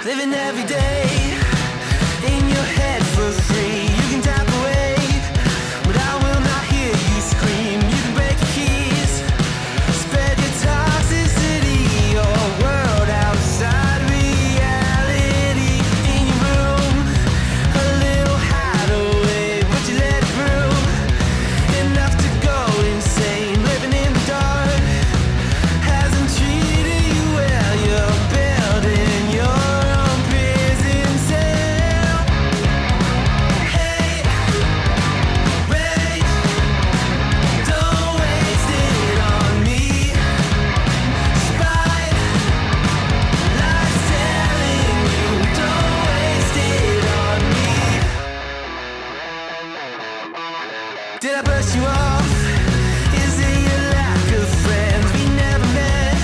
Living every day in your head for free. You can tap away, but I will not hear you scream. You can break your keys, spread your toxicity, your world outside reality. In your room, a little hideaway, but you let it through. Enough to go insane, living in the dark hasn't treated you well. You're building your own prison cell. Hate, rage, don't waste it on me. Spite, life's telling you, don't waste it on me. Did I brush you off? Is it your lack of friends? We never met,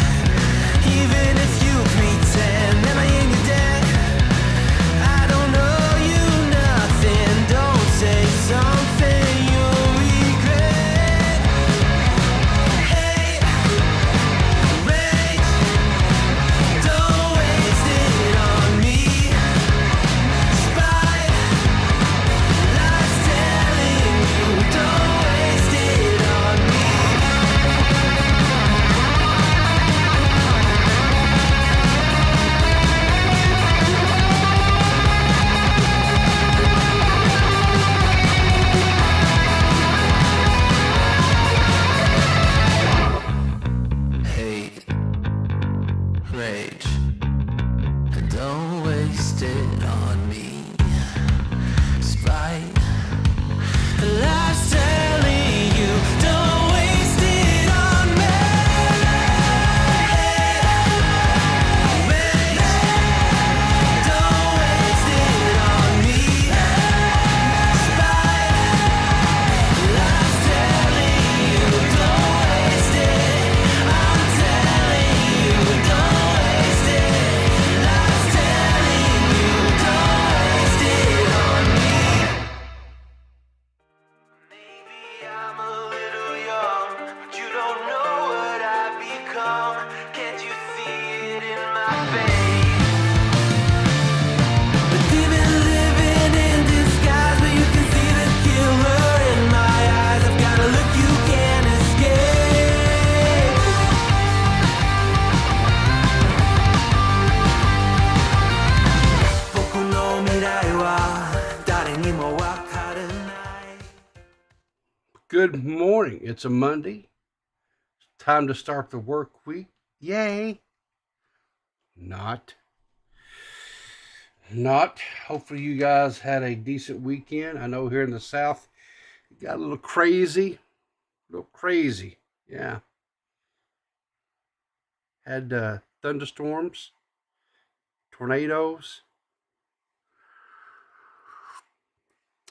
even if you pretend. Am I in your debt? I don't owe you nothing. Don't say something you'll regret. Hate, rage, don't waste it on me. Spite, life's telling you, don't waste it on me. Hate, rage, don't waste it on me. Spite, life's telling you, don't waste it on me. Rage, don't waste it on me. Spite, life's telling you, don't waste it. I'm telling you, don't waste it. Life's telling you, don't waste it on me. Maybe I'm a little young, but you don't know what I've become. Can't you see it in my face? But you've been living in disguise, but you can see the killer in my eyes. I've got a look you can't escape. Boku no mirai wa dare ni mo wakaranai. Good morning. It's a Monday. Time to start the work week. Yay. Not. Hopefully you guys had a decent weekend. I know here in the South it got a little crazy. Yeah. Had thunderstorms, tornadoes.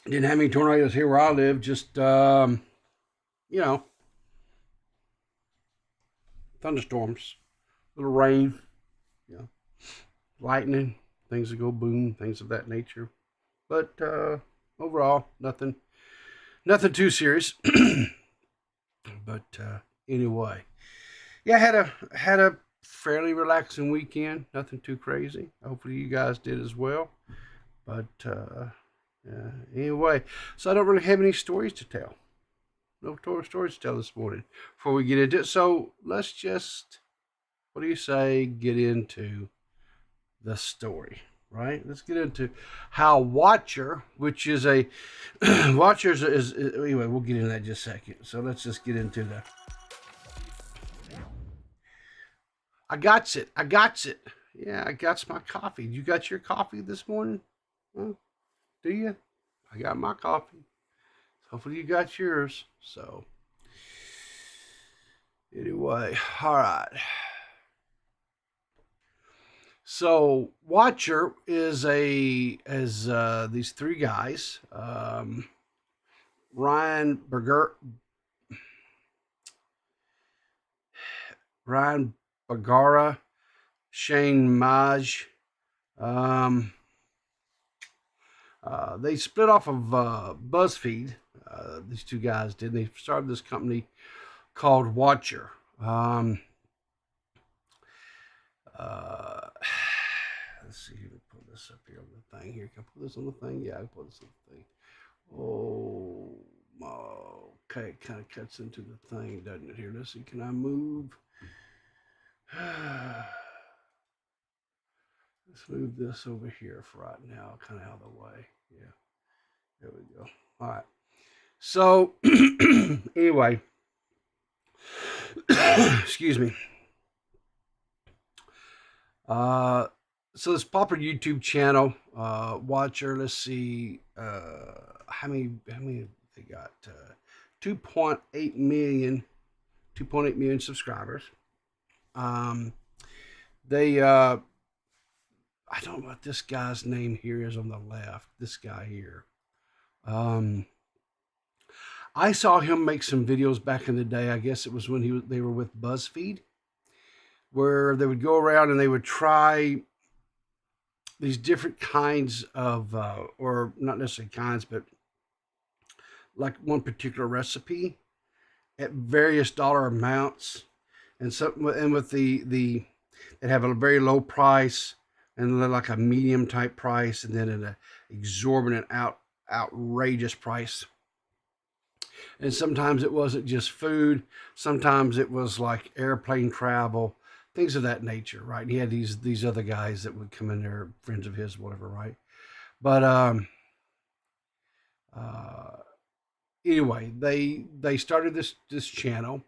Didn't have any tornadoes here where I live, just thunderstorms, little rain, lightning, things that go boom, things of that nature. But overall, nothing too serious. But anyway, yeah, had a fairly relaxing weekend. Nothing too crazy. Hopefully you guys did as well. But anyway, so I don't really have any stories to tell. No stories to tell this morning before we get into it. So let's just, what do you say, get into the story, right? Let's get into how Watcher, which is a, Watcher is anyway, we'll get into that in just a second. So let's just get into the, I got it. Yeah, I got my coffee. You got your coffee this morning? Huh? Do you? I got my coffee. Hopefully you got yours. So anyway, all right. So Watcher is these three guys. Ryan Bagara, Shane Maj. They split off of BuzzFeed. These two guys did. They started this company called Watcher. let's see. Let me pull this up here on the thing here. Can I pull this on the thing? Yeah, I can pull this on the thing. Oh, okay. It kind of cuts into the thing, doesn't it? Here, let's see. Can I move? Let's move this over here for right now, kind of out of the way. Yeah, there we go. All right. So, anyway, excuse me. So this popular YouTube channel, watcher, let's see, how many they got? 2.8 million, 2.8 million subscribers. They, I don't know what this guy's name here is on the left. This guy here. I saw him make some videos back in the day. I guess it was when they were with BuzzFeed, where they would go around and they would try these different kinds of, or not necessarily kinds, but like one particular recipe at various dollar amounts, and with the they have a very low price, and then like a medium type price, and then an exorbitant outrageous price. And sometimes it wasn't just food. Sometimes it was like airplane travel, things of that nature, right? And he had these other guys that would come in there, friends of his, whatever, right? But anyway, they started this channel.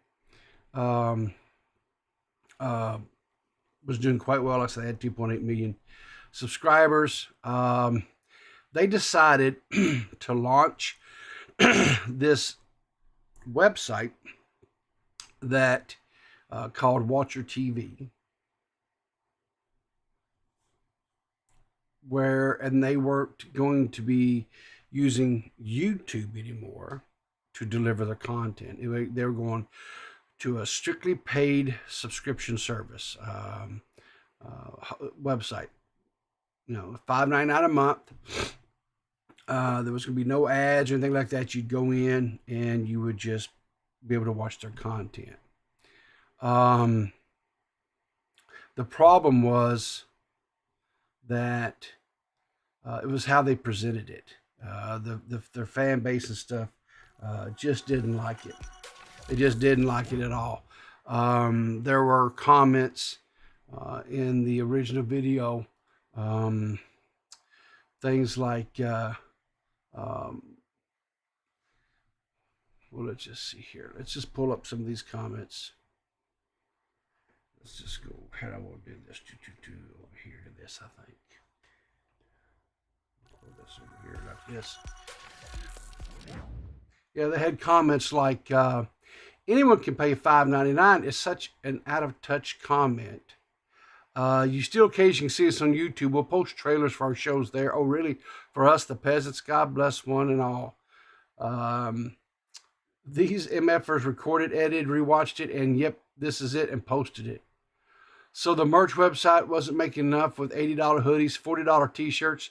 Was doing quite well. Like I said, they had 2.8 million subscribers. They decided to launch this website that called Watcher TV, and they weren't going to be using YouTube anymore to deliver their content. They were going to a strictly paid subscription service website. You know, $5.99 a month. There was going to be no ads or anything like that. You'd go in and you would just be able to watch their content. The problem was that it was how they presented it. Their fan base and stuff just didn't like it. They just didn't like it at all. There were comments in the original video, things like, well, let's just see here. Let's just pull up some of these comments. Let's just go. How do I want to do this? Over here to this, I think. Pull this over here like this. Yeah, they had comments like, anyone can pay $5.99 is such an out-of-touch comment. You still occasionally see us on YouTube. We'll post trailers for our shows there. Oh, really? For us, the peasants, God bless one and all. These MFers recorded, edited, rewatched it, and yep, this is it, and posted it. So the merch website wasn't making enough with $80 hoodies, $40 t-shirts,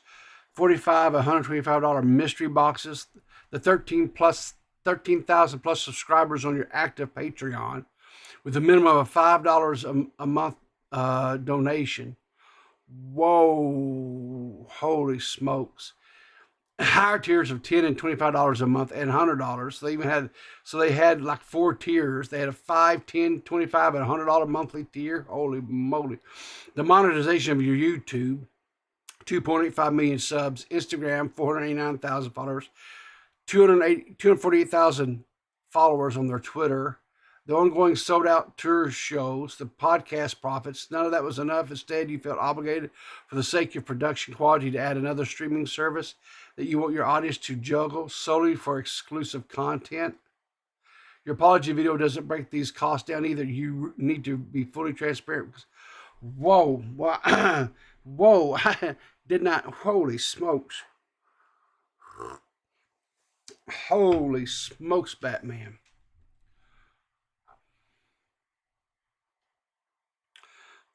$45, $125 mystery boxes, the 13,000 plus subscribers on your active Patreon, with a minimum of $5 a month donation. Whoa, holy smokes. Higher tiers of $10 and $25 a month and $100. They had like 4 tiers. They had a $5, $10, $25, and $100 monthly tier. Holy moly. The monetization of your YouTube, 2.85 million subs. Instagram, 489,000 followers. 248,000 followers on their Twitter. The ongoing sold-out tour shows, the podcast profits, none of that was enough. Instead, you felt obligated for the sake of production quality to add another streaming service that you want your audience to juggle solely for exclusive content. Your apology video doesn't break these costs down either. You need to be fully transparent. Whoa, whoa, I did not, holy smokes. Holy smokes, Batman.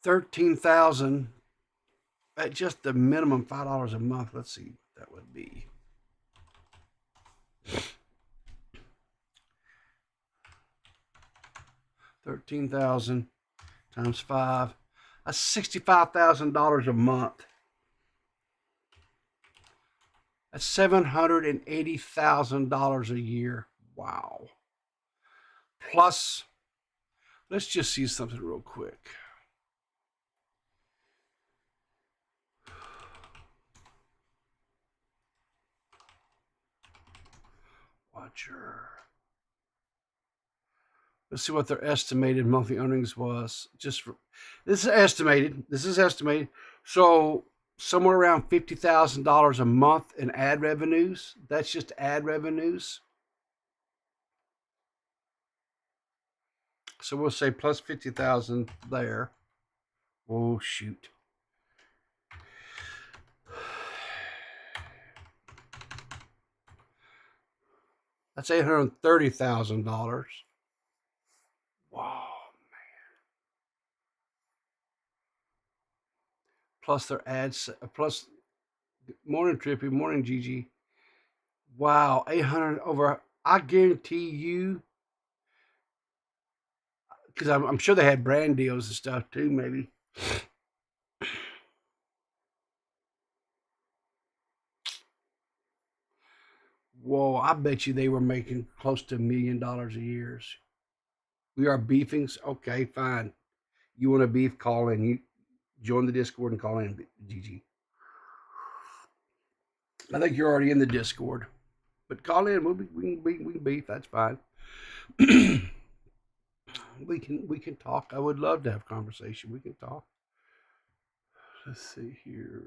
13,000 at just the minimum $5 a month. Let's see what that would be. $13,000 times 5. That's $65,000 a month. That's $780,000 a year. Wow. Plus, let's just see something real quick. Watcher. Let's see what their estimated monthly earnings was. This is estimated. This is estimated. So somewhere around $50,000 a month in ad revenues. That's just ad revenues. So we'll say plus 50,000 there. Oh shoot. That's $830,000. Wow, man. Plus their ads, plus morning Trippy, morning Gigi. Wow, 800 over. I guarantee you, because I'm sure they had brand deals and stuff too, maybe. Whoa, I bet you they were making close to $1 million a year. We are beefings. Okay, fine. You want to beef? Call in. You join the Discord and call in, Gigi. I think you're already in the Discord, but call in. We can beef. That's fine. we can talk. I would love to have conversation. We can talk. Let's see here.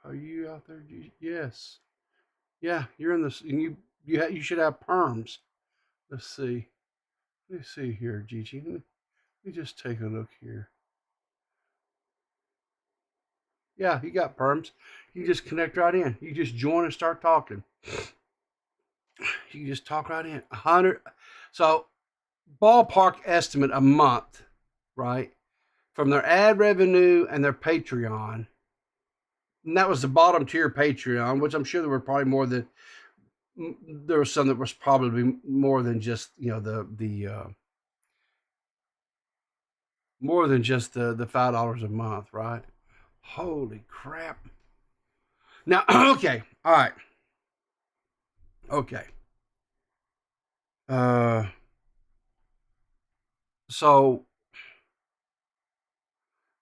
Are you out there, Gigi? Yes. Yeah, you're in this, and you should have perms. Let's see. Let me see here, Gigi. Let me just take a look here. Yeah, you got perms. You just connect right in. You just join and start talking. You just talk right in. 100. So, ballpark estimate a month, right? From their ad revenue and their Patreon. And that was the bottom tier Patreon, which I'm sure there were probably more than. There was some that was probably more than just more than just the $5 a month, right? Holy crap! Now, okay, all right, okay. So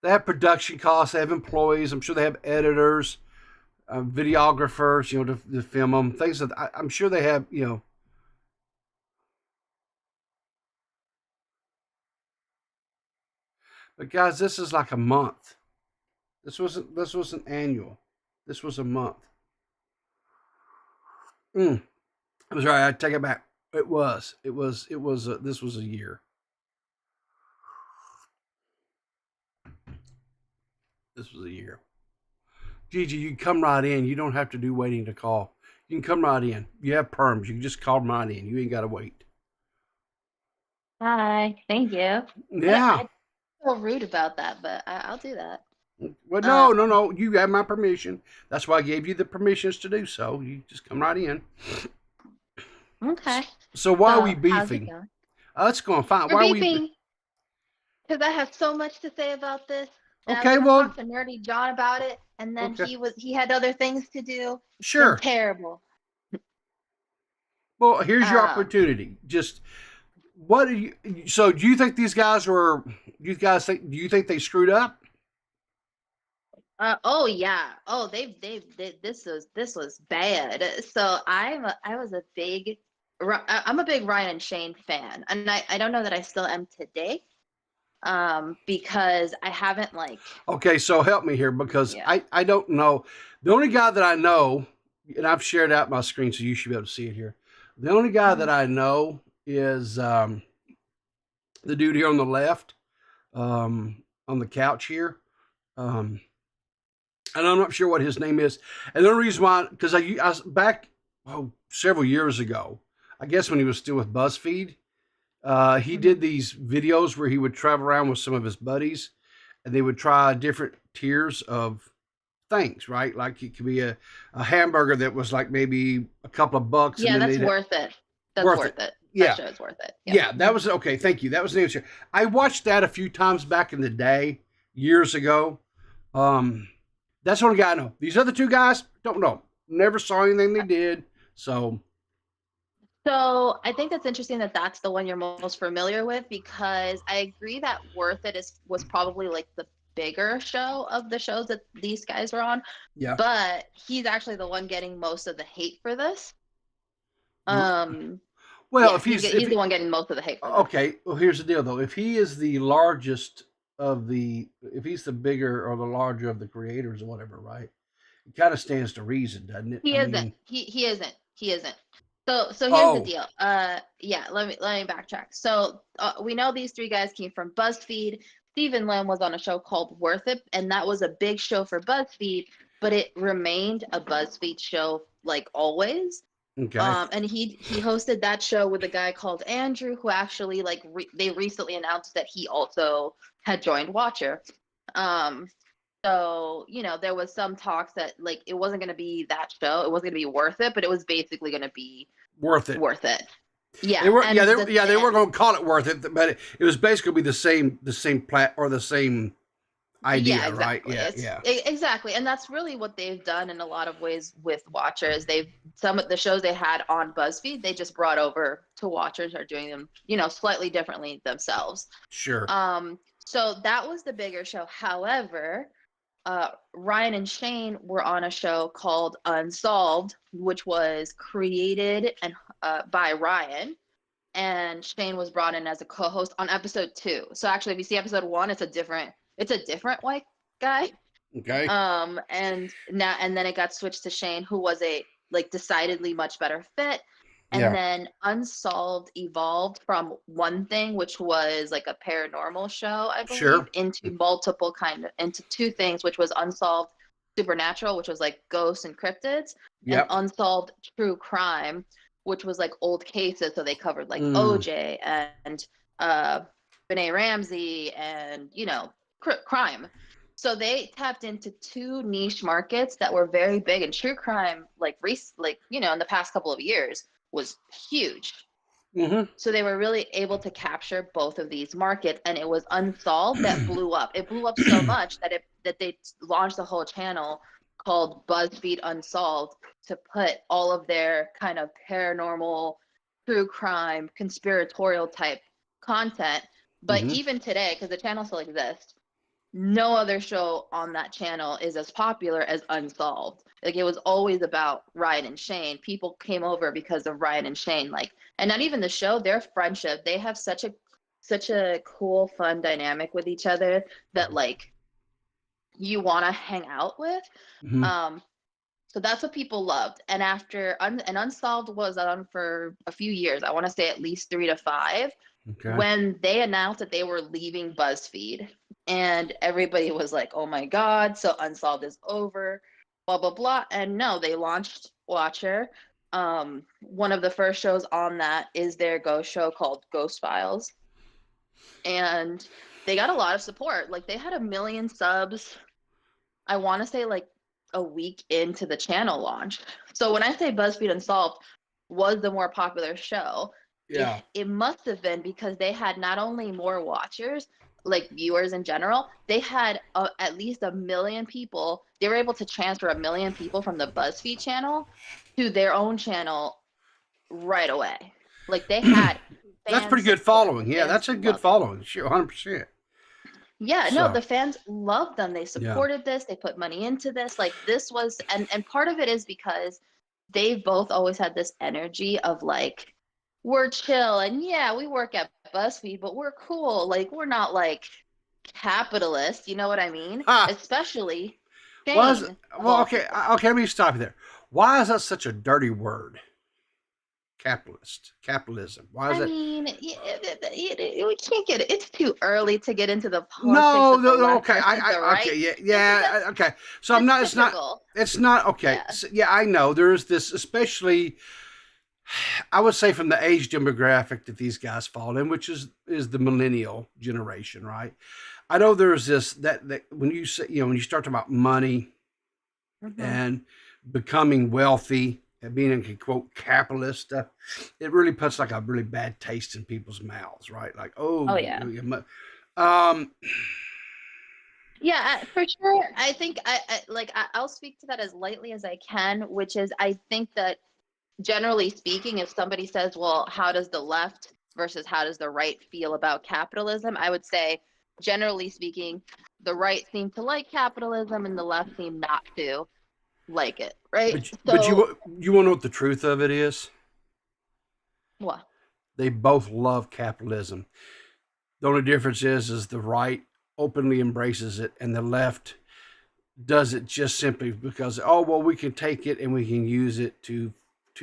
they have production costs. They have employees. I'm sure they have editors, videographers, to film them. Things that I'm sure they have, But guys, this is like a month. This wasn't annual. This was a month. I was right. I take it back. It was. This was a year. This was a year. Gigi, you can come right in. You don't have to do waiting to call. You can come right in. You have perms. You can just call right in. You ain't got to wait. Hi, thank you. Yeah. I feel rude about that, but I'll do that. Well, no. You have my permission. That's why I gave you the permissions to do so. You just come right in. Okay. So why are we How's it beefing? going? It's going fine. We're Why are we? beefing because I have so much to say about this. And Okay, I was well, gonna talk to Nerdy John about it, and then okay, he had other things to do. It's been sure. terrible. Well, here's your Um, opportunity. Just what do you? So, do you think these guys were? You guys think? Do you think they screwed up? oh yeah. Oh, this was bad. So I'm a big Ryan and Shane fan, and I don't know that I still am today. Because I haven't Okay, so help me here because yeah. I don't know. The only guy that I know, and I've shared out my screen, so you should be able to see it here. The only guy that I know is the dude here on the left, on the couch here. And I'm not sure what his name is. And the only reason why, because I was back several years ago, I guess when he was still with BuzzFeed, he did these videos where he would travel around with some of his buddies, and they would try different tiers of things, right? Like it could be a hamburger that was like maybe a couple of bucks. Yeah, And then that's worth it. That's worth worth it. Yeah. That show is worth it. Yeah, that was okay. Thank you. That was the answer. I watched that a few times back in the day, years ago. That's the only guy I know. These other two guys, don't know. Never saw anything they did. So, So I think that's interesting that that's the one you're most familiar with, because I agree that Worth It was probably like the bigger show of the shows that these guys were on, yeah. but he's actually the one getting most of the hate for this. Um, Well, yeah, if he's the one getting most of the hate for this. okay, well, here's the deal though. If he is the largest if he's the bigger or the larger of the creators or whatever, right? It kind of stands to reason, doesn't it? He I isn't. mean, He isn't. He isn't. So here's the oh, deal. Yeah, let me backtrack. So we know these three guys came from BuzzFeed. Stephen Lim was on a show called Worth It, and that was a big show for BuzzFeed, but it remained a BuzzFeed show like always. okay, And he hosted that show with a guy called Andrew, who actually like they recently announced that he also had joined Watcher. Um, so, there was some talks that like it wasn't going to be that show. It wasn't going to be worth it, but it was basically going to be worth it. worth it. Yeah. They were, and they were going to call it worth it, but it was basically be the same plat or the same idea, yeah, exactly. right? Yeah. Exactly. And that's really what they've done in a lot of ways with Watchers. Some of the shows they had on BuzzFeed, they just brought over to Watchers, are doing them, slightly differently themselves. Sure. So that was the bigger show. However, Ryan and Shane were on a show called Unsolved, which was created and by Ryan, and Shane was brought in as a co-host on episode 2. So actually, if you see episode 1, it's a different white guy. Okay. And then it got switched to Shane, who was a like decidedly much better fit. And then Unsolved evolved from one thing, which was like a paranormal show, I believe, into two things, which was Unsolved Supernatural, which was like ghosts and cryptids, and Unsolved True Crime, which was like old cases. So they covered like OJ and Benet Ramsey and, crime. So they tapped into two niche markets that were very big, and true crime, in the past couple of years, was huge. Mm-hmm. So they were really able to capture both of these markets, and it was Unsolved that blew up. It blew up so much that they launched a whole channel called BuzzFeed Unsolved to put all of their kind of paranormal, true crime, conspiratorial type content. But even today, because the channel still exists, no other show on that channel is as popular as Unsolved. Like, it was always about Ryan and Shane. People came over because of Ryan and Shane. And not even the show, their friendship. They have such a cool, fun dynamic with each other that you want to hang out with. So that's what people loved. And after and Unsolved was on for a few years. I want to say at least 3 to 5. Okay. When they announced that they were leaving BuzzFeed, and everybody was like, oh my God, so Unsolved is over, blah, blah, blah. And no, they launched Watcher. One of the first shows on that is their ghost show called Ghost Files. And they got a lot of support. Like, they had 1 million subs, I want to say a week into the channel launch. So when I say BuzzFeed Unsolved was the more popular show, it must have been because they had not only more watchers, like viewers in general, they had at least 1 million people. They were able to transfer 1 million people from the BuzzFeed channel to their own channel right away. Like, they had that's pretty good following. Yeah, that's a good following. Sure, 100%. Yeah, no, the fans loved them. They supported this. They put money into this. Like, this was, and part of it is because they've both always had this energy of we're chill, and yeah, we work at BuzzFeed, but we're cool. Like, we're not capitalists, you know what I mean? Especially Shane. Okay, let me stop you there. Why is that such a dirty word? Capitalism. Why is that? I mean, we can't get it. It's too early to get into the politics. No. Okay, okay. So I'm not. It's not okay. Yeah. So, I know there's this, especially, I would say, from the age demographic that these guys fall in, which is the millennial generation, right? I know there's this that when you say, when you start talking about money and becoming wealthy, being a quote capitalist, it really puts like a really bad taste in people's mouths, right? Like, oh, Oh yeah. um, Yeah, for sure. I think I'll speak to that as lightly as I can, which is I think that generally speaking, if somebody says, well, how does the left versus how does the right feel about capitalism? I would say, generally speaking, the right seem to like capitalism and the left seem not to like it, right? but So, you want to know what the truth of it is? well, They both love capitalism. The only difference is the right openly embraces it, and the left does it just simply because, oh well, we can take it and we can use it to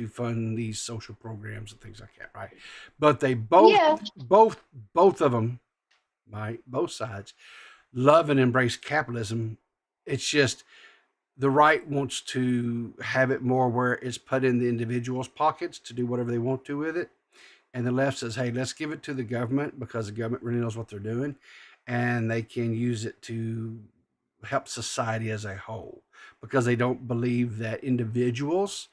fund these social programs and things like that, right? But they yeah, both of them, right, both sides love and embrace capitalism. It's just the right wants to have it more where it's put in the individual's pockets to do whatever they want to with it, and the left says, hey, let's give it to the government because the government really knows what they're doing, and they can use it to help society as a whole because they don't believe that individuals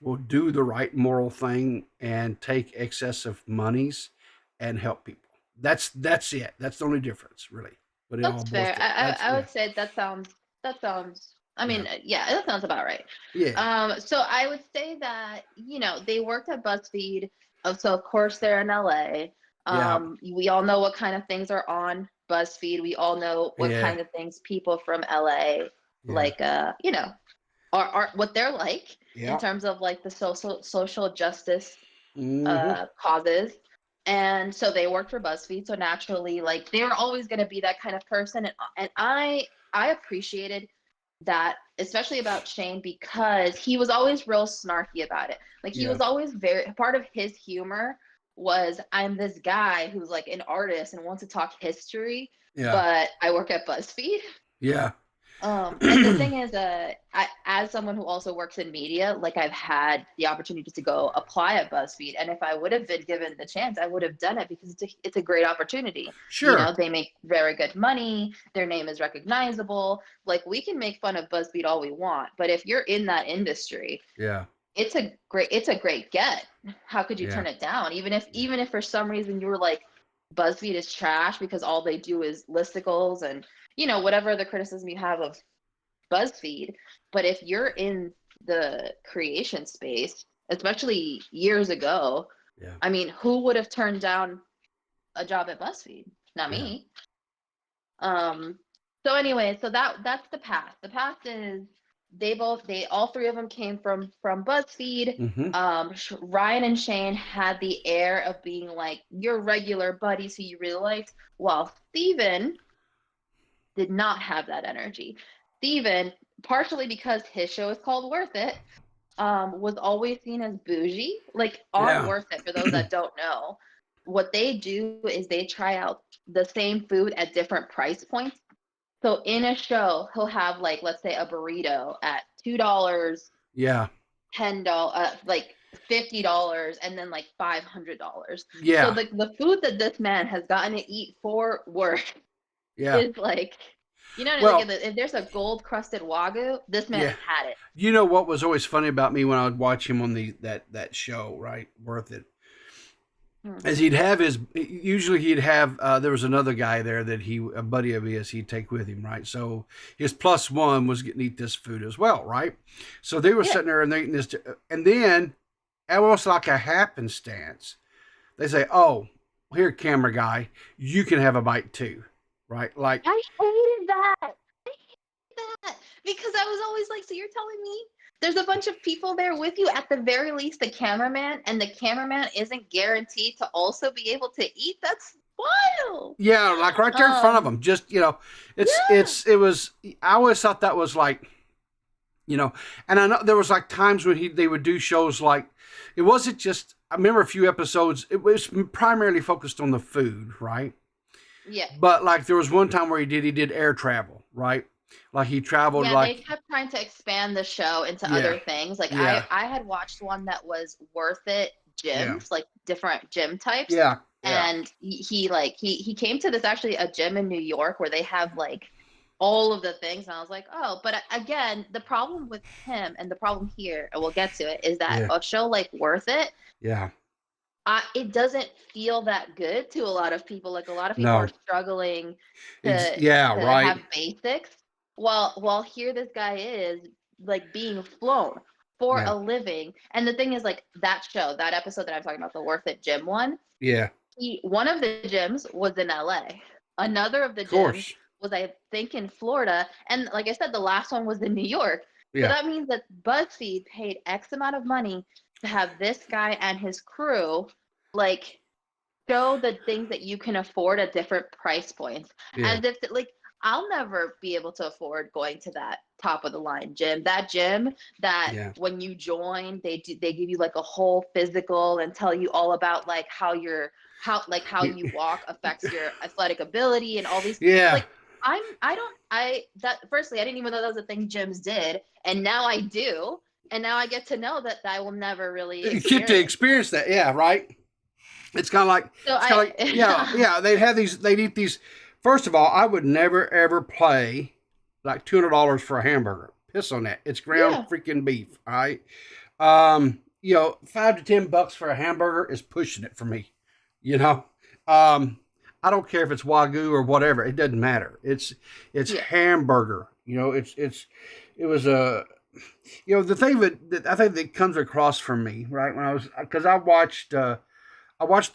will do the right moral thing and take excessive monies and help people. That's it. That's the only difference, really. But it all that's boils fair. to that's I yeah, would say that sounds. I yeah, mean, yeah, that sounds about right. yeah, So I would say that they worked at BuzzFeed, so of course they're in LA. yeah, We all know what kind of things are on BuzzFeed. We all know what yeah, kind of things people from LA yeah, like, are what they're like in yeah. terms of like the social justice Mm-hmm. causes. And so they worked for BuzzFeed. So naturally, like they're always going to be that kind of person. And I appreciated that, especially about Shane, because he was always real snarky about it. Like he Yeah, was always very part of his humor was I'm this guy who's like an artist and wants to talk history, yeah, but I work at BuzzFeed. yeah, And the thing is, as someone who also works in media, like I've had the opportunity to go apply at BuzzFeed, and if I would have been given the chance, I would have done it because it's a great opportunity. sure, They make very good money. Their name is recognizable. Like we can make fun of BuzzFeed all we want, but if you're in that industry, yeah, it's a great get. How could you yeah, turn it down? Even if for some reason you were like, BuzzFeed is trash because all they do is listicles and whatever the criticism you have of BuzzFeed. But if you're in the creation space, especially years ago, yeah, I mean, who would have turned down a job at BuzzFeed? Not yeah. me. Um, so anyway, so that's the past. The past is they all three of them came from BuzzFeed. Mm-hmm. Ryan and Shane had the air of being like your regular buddies who you really liked, while Steven did not have that energy. Steven, partially because his show is called Worth It, was always seen as bougie. Like on Yeah, Worth It, for those that don't know, what they do is they try out the same food at different price points. So in a show, he'll have like let's say a burrito at $2, yeah, $10, like $50, and then like $500. So yeah, the food that this man has gotten to eat for work yeah. is like, like Well, if there's a gold crusted wagyu, this man yeah. has had it. You know what was always funny about me when I would watch him on that show, right? Worth It. Hmm. As he'd have his, usually he'd have, there was another guy there that a buddy of his, he'd take with him, right? So his plus one was getting to eat this food as well, right? So they were Yeah. sitting there and they eating this, and then, almost like a happenstance, they say, oh, here, camera guy, you can have a bite too, right? Like, I hated that. I hated that because I was always like, so you're telling me there's a bunch of people there with you, at the very least, the cameraman, and the cameraman isn't guaranteed to also be able to eat? That's wild. yeah, like right there in front of Um, him, just, yeah, it was, I always thought that was like, you know, and I know there was like times when they would do shows like, it wasn't just, I remember a few episodes, it was primarily focused on the food, right? yeah. But like there was one time where he did air travel, right? Like he traveled Yeah, they like, kept trying to expand the show into yeah, other things. Like I, yeah, I had watched one that was Worth It yeah, gyms, like different gym types. yeah, yeah, And he came to this actually a gym in New York where they have like all of the things. And I was like, oh, but again, the problem with him and the problem here, and we'll get to it, is that Yeah. a show like Worth It, Yeah. it doesn't feel that good to a lot of people. Like a lot of people are No. struggling Yeah. to Right. have basics. While here this guy is like being flown for Yeah. a living. And the thing is, like that show, that episode that I'm talking about, the Worth It gym one, Yeah. one of the gyms was in LA. Another of the Of gyms course. was, I think, in Florida. And like I said, the last one was in New York. So Yeah. that means that BuzzFeed paid X amount of money to have this guy and his crew like show the things that you can afford at different price points. Yeah. As if like I'll never be able to afford going to that top of the line gym. That gym that Yeah. when you join, they give you like a whole physical and tell you all about like how you walk affects your athletic ability and all these Yeah. like that firstly I didn't even know that was a thing gyms did, and now I do, and now I get to know that I will never really You get to experience. experience that. Yeah. Right. It's kind of like, So it's kind of like, yeah, yeah. They'd eat these. First of all, I would never ever pay like $200 for a hamburger. Piss on that. It's ground yeah. freaking beef. All right. $5 to $10 for a hamburger is pushing it for me. You know, I don't care if it's Wagyu or whatever. It doesn't matter. It's Yeah. hamburger. It was a, the thing that I think that comes across for me, right? Because I watched the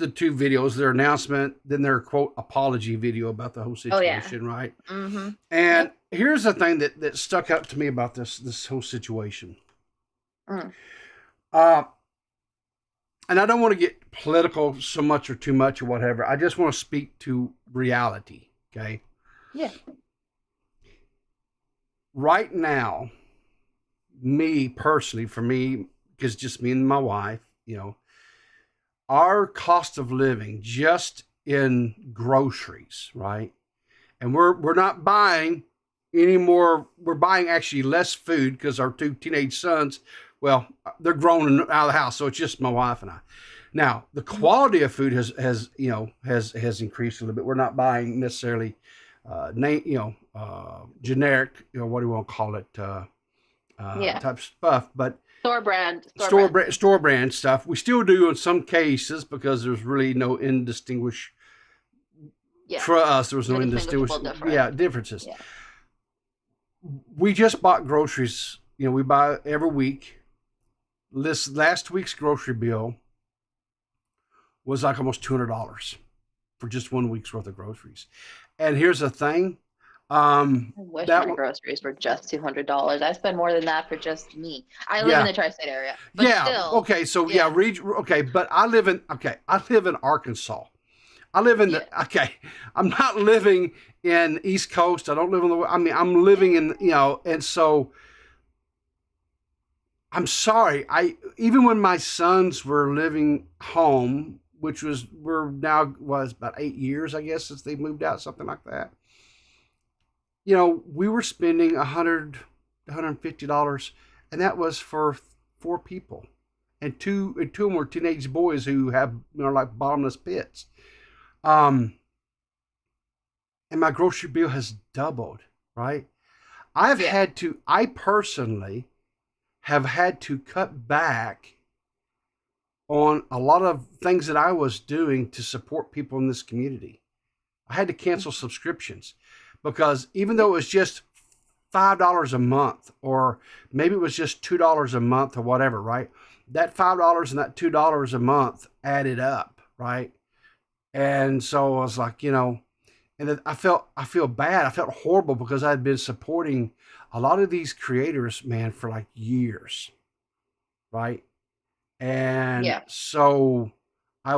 two videos, their announcement, then their quote apology video about the whole Oh yeah. situation, right? Mm-hmm. And here's the thing that stuck out to me about this whole situation. Mm. And I don't want to get political so much or too much or whatever. I just want to speak to reality, okay? Yeah. Right now, me personally, for me, because just me and my wife, our cost of living just in groceries, right? And we're not buying any more. We're buying actually less food because our two teenage sons, well, they're grown and out of the house, so it's just my wife and I. Now the quality of food has increased a little bit. We're not buying necessarily generic, what do you want to call it, type of stuff, but store brand stuff. We still do in some cases because there's really no indistinguish. Yeah. For us, there was no differences. Yeah. We just bought groceries. We buy every week. This last week's grocery bill was like almost $200 for just 1 week's worth of groceries. And here's the thing. I wish my groceries were just $200. I spend more than that for just me. I live in the tri-state area. But still, okay. So okay. But I live in Arkansas. I live in I'm not living in East Coast. I don't live I'm living in, and so I'm sorry. Even when my sons were living home, which was about 8 years, I guess, since they moved out, something like that. We were spending $150, and that was for 4 people, and two of them were teenage boys who have like bottomless pits. And my grocery bill has doubled, right? I personally have had to cut back on a lot of things that I was doing to support people in this community. I had to cancel subscriptions because even though it was just $5 a month, or maybe it was just $2 a month or whatever, right? That $5 and that $2 a month added up, right? And so I was like, and then I feel bad. I felt horrible because I'd been supporting a lot of these creators, man, for like years, right? And so I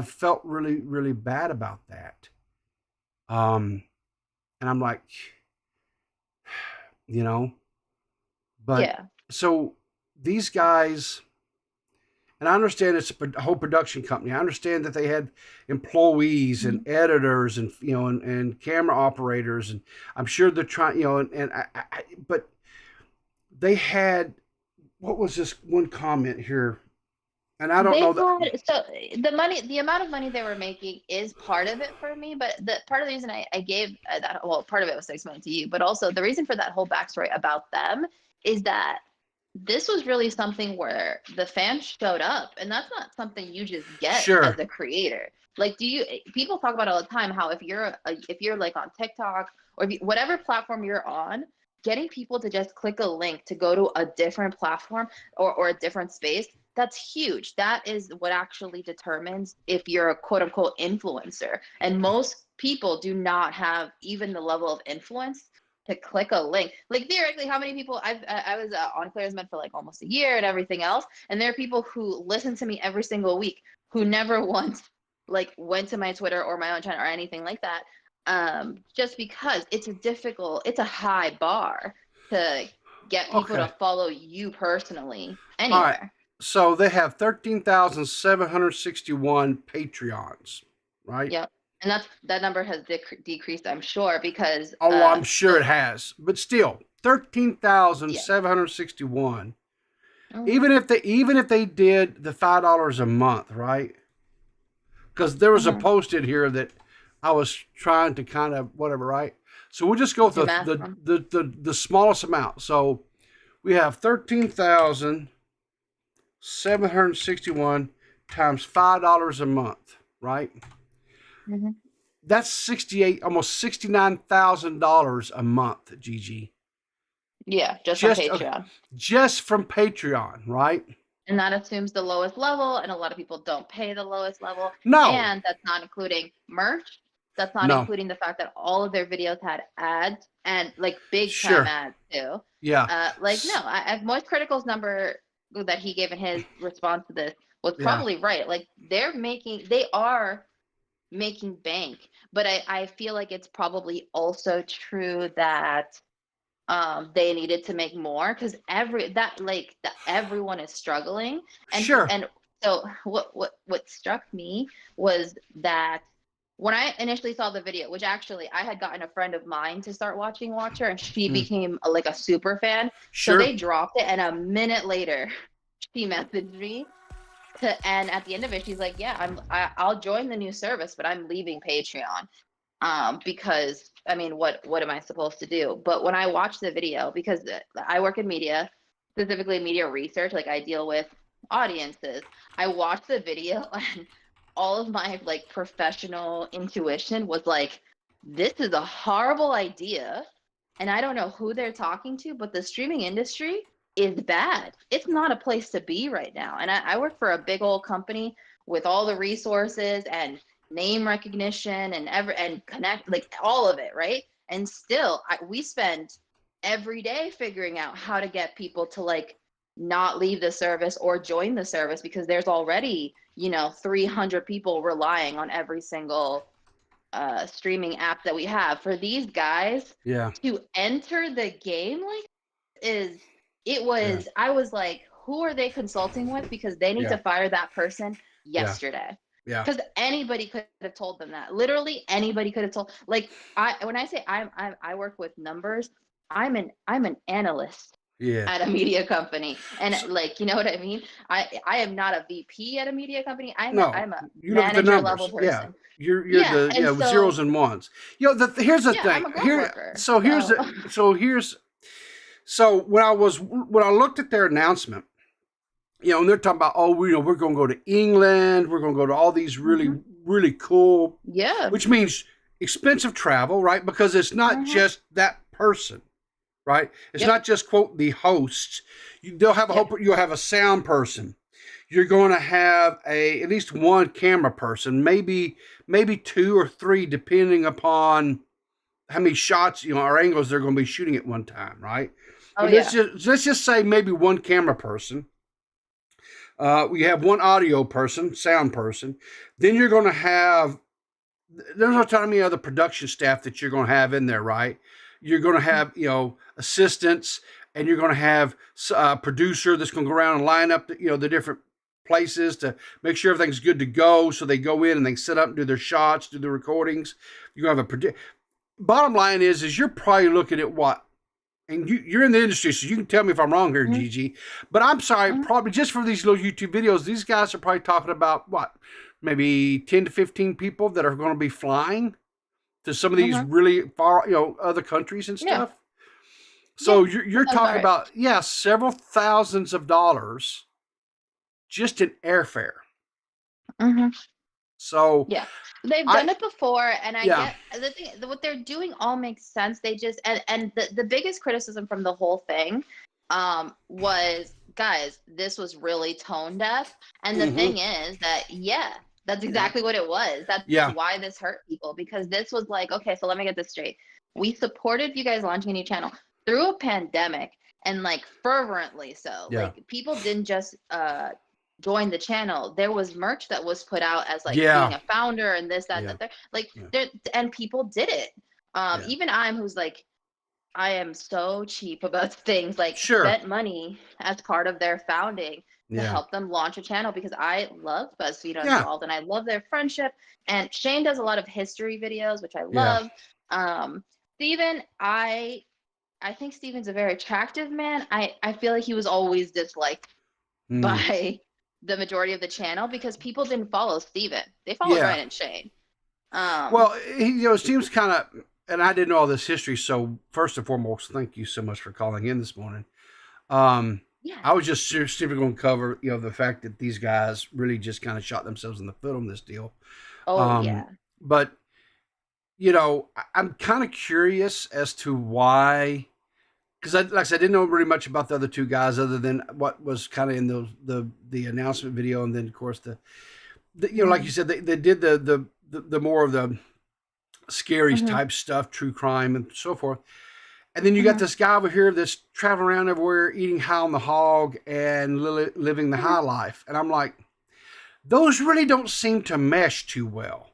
felt really, really bad about that. And I'm like, but so these guys, and I understand it's a whole production company. I understand that they had employees and editors and and camera operators, and I'm sure they're trying, but they had, what was this one comment here? And I don't They know that. had so the amount of money they were making is part of it for me, but the part of the reason I gave that, well, part of it was to explain to you, but also the reason for that whole backstory about them is that this was really something where the fans showed up, and that's not something you just get as Sure. a creator. Like, people talk about all the time how if you're like on TikTok or if whatever platform you're on, getting people to just click a link to go to a different platform or a different space, that's huge. That is what actually determines if you're a quote unquote influencer. And most people do not have even the level of influence to click a link. Like, theoretically, how many people I was on Claire's for like almost a year and everything else, and there are people who listen to me every single week who never once like went to my Twitter or my own channel or anything like that, just because it's a high bar to get people Okay. to follow you personally All right. anywhere. So they have 13,761 Patreons, right? Yep. And that number has decreased, I'm sure, because Oh, I'm sure so it has. But still, yeah. 13,761. Mhm. Even if they did the $5 a month, right? Because there was a Mhm. post in here that I was trying to kind of whatever, right? So we'll just go with Do math on. the smallest amount. So we have 13,761 times $5 a month, right? Mhm. That's 68, almost $69,000 a month, Gigi. Yeah, just from Just Patreon. just from Patreon, right? And that assumes the lowest level, and a lot of people don't pay the lowest level. No, And that's not including merch. That's not no, including the fact that all of their videos had ads, and like big time sure, ads too. yeah, Like, no, Moist Critical's number that he gave in his response to this was yeah, probably right. Like, they are making bank, but I feel like it's probably also true that they needed to make more because everyone is struggling. sure. And so what struck me was that when I initially saw the video, which actually I had gotten a friend of mine to start watching Watcher, and she Mm, became like a super fan, so sure, they dropped it, and a minute later she messaged me and at the end of it she's like, yeah, I'll join the new service, but I'm leaving Patreon, because I mean, what am I supposed to do? But when I watched the video, because I work in media, specifically media research, like I deal with audiences, I watched the video and all of my like professional intuition was like, this is a horrible idea, and I don't know who they're talking to, but the streaming industry is bad. It's not a place to be right now. And I work for a big old company with all the resources and name recognition and connect, like all of it, right? And still we spend every day figuring out how to get people to like not leave the service or join the service, because there's already 300 people relying on every single streaming app that we have. For these guys yeah, to enter the game like is it yeah, was I was like, who are they consulting with? Because they need yeah, to fire that person yeah, yesterday. yeah. Because anybody could have told them that. Literally anybody could have told. Like, when I say I work with numbers, I'm an analyst Yes. at a media company, and So, like, you know what I mean. I am not a VP at a media company. no, I'm a you look at the manager level numbers. Yeah, person. you're Yeah, the and with zeros so and ones. Here's the yeah, thing. I'm a grunt worker. So So when I looked at their announcement, and they're talking about, oh, we're going to go to England, we're going to go to all these really mhm. really cool, Yeah. which means expensive travel, right? Because it's not Mhm. just that person, right? It's Yep. not just quote the hosts. They'll have Yep. you'll have a sound person. You're going to have at least one camera person, maybe two or three, depending upon how many shots or angles they're going to be shooting at one time, right? Oh But yeah. let's just say maybe one camera person. We have one audio person, sound person. Then you're going to have there's no telling me other production staff that you're going to have in there, right? You're going to have assistants, and you're going to have a producer that's going to go around and line up the different places to make sure everything's good to go. So they go in and they set up and do their shots, do the recordings. You have bottom line is you're probably looking at what and you're in the industry, so you can tell me if I'm wrong here, Gigi. But I'm sorry, probably just for these little YouTube videos, these guys are probably talking about what, maybe 10 to 15 people that are going to be flying to some of these really far, other countries and Yeah. stuff. So Yeah, you're that sounds talking about right. about several thousands of dollars just in airfare. So Yeah, they've I done it before, and I yeah get the thing. What they're doing all makes sense. They just and the biggest criticism from the whole thing, was, guys, this was really tone deaf. And the hmm thing is that, yeah, that's yeah exactly what it was. That's yeah why this hurt people, because this was like, okay, so let me get this straight. We supported you guys launching a new channel through a pandemic, and like fervently so. yeah Like, people didn't just join the channel. There was merch that was put out as like being yeah a founder and this, that, and yeah the third. Like, yeah there, and people did it. yeah Even I'm, who's like, I am so cheap about things, like sure spent money as part of their founding to yeah help them launch a channel, because I love BuzzFeed yeah Unsolved and I love their friendship. And Shane does a lot of history videos, which I yeah love. Steven, I think Steven's a very attractive man. I feel like he was always disliked mm, by the majority of the channel because people didn't follow Steven. They followed yeah. Ryan and Shane. Um, Well, it seems kind of, and I didn't know all this history. So first and foremost, thank you so much for calling in this morning. Um, yeah. I was just simply going to cover, the fact that these guys really just kind of shot themselves in the foot on this deal. Oh yeah. But I'm kind of curious as to why, because like I said, I didn't know really much about the other two guys other than what was kind of in the announcement video, and then of course like you said, they did the more of the scary type stuff, true crime and so forth. And then you got this guy over here that's traveling around everywhere, eating high on the hog and living the high life. And I'm like, those really don't seem to mesh too well.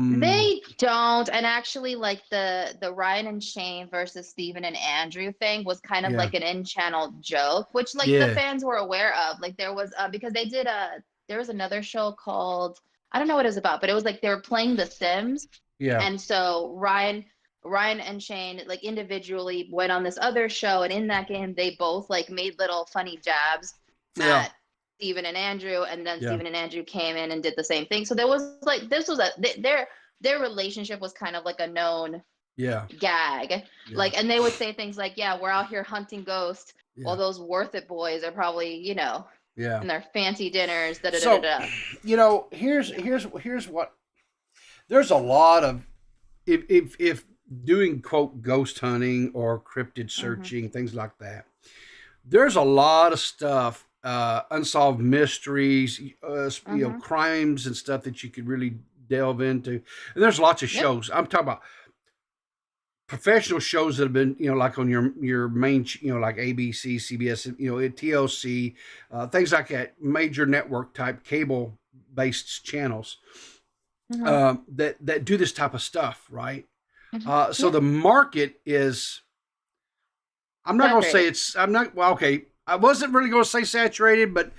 They don't. And actually, like the Ryan and Shane versus Steven and Andrew thing was kind of Yeah, like an in-channel joke, which like the yeah, fans were aware of. Like, there was because they did there was another show called, I don't know what it was about, but it was like they were playing The Sims. yeah, And so Ryan and Shane like individually went on this other show, and in that game they both like made little funny jabs yeah, at Steven and Andrew, and then yeah, Steven and Andrew came in and did the same thing. So there was like, this was their relationship was kind of like a known yeah, gag. yeah, Like, and they would say things like, yeah, we're out here hunting ghosts while yeah, those Worth It boys are probably, yeah. in their fancy dinners, da da da da So, da. here's what, there's a lot of, if doing quote ghost hunting or cryptid searching, things like that, there's a lot of stuff, unsolved mysteries, crimes and stuff that you could really delve into. And there's lots of Yep. shows. I'm talking about professional shows that have been, like on your main, like ABC, CBS, TLC, things like that, major network type cable based channels, that do this type of stuff, right? So Yeah. the market is, I'm not going to say Saturated. I'm not, well, okay. I wasn't really going to say saturated, but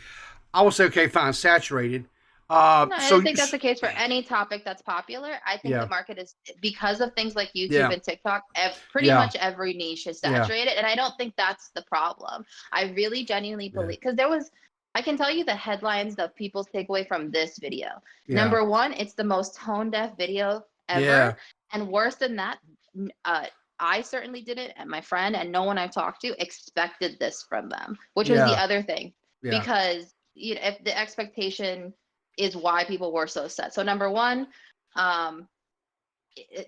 I will say, okay, fine, saturated. No, I So think that's the case for any topic that's popular. I think the yeah, market is, because of things like YouTube yeah, and TikTok, pretty yeah, much every niche is yeah, saturated. And I don't think that's the problem. I really genuinely yeah, believe, because I can tell you the headlines that people take away from this video. yeah, Number one, it's the most tone deaf video yeah, ever. And worse than that, uh, I certainly didn't, and my friend and no one I've talked to expected this from them, which was the yeah, other thing. yeah, Because if the expectation is why people were so upset. So number one, um,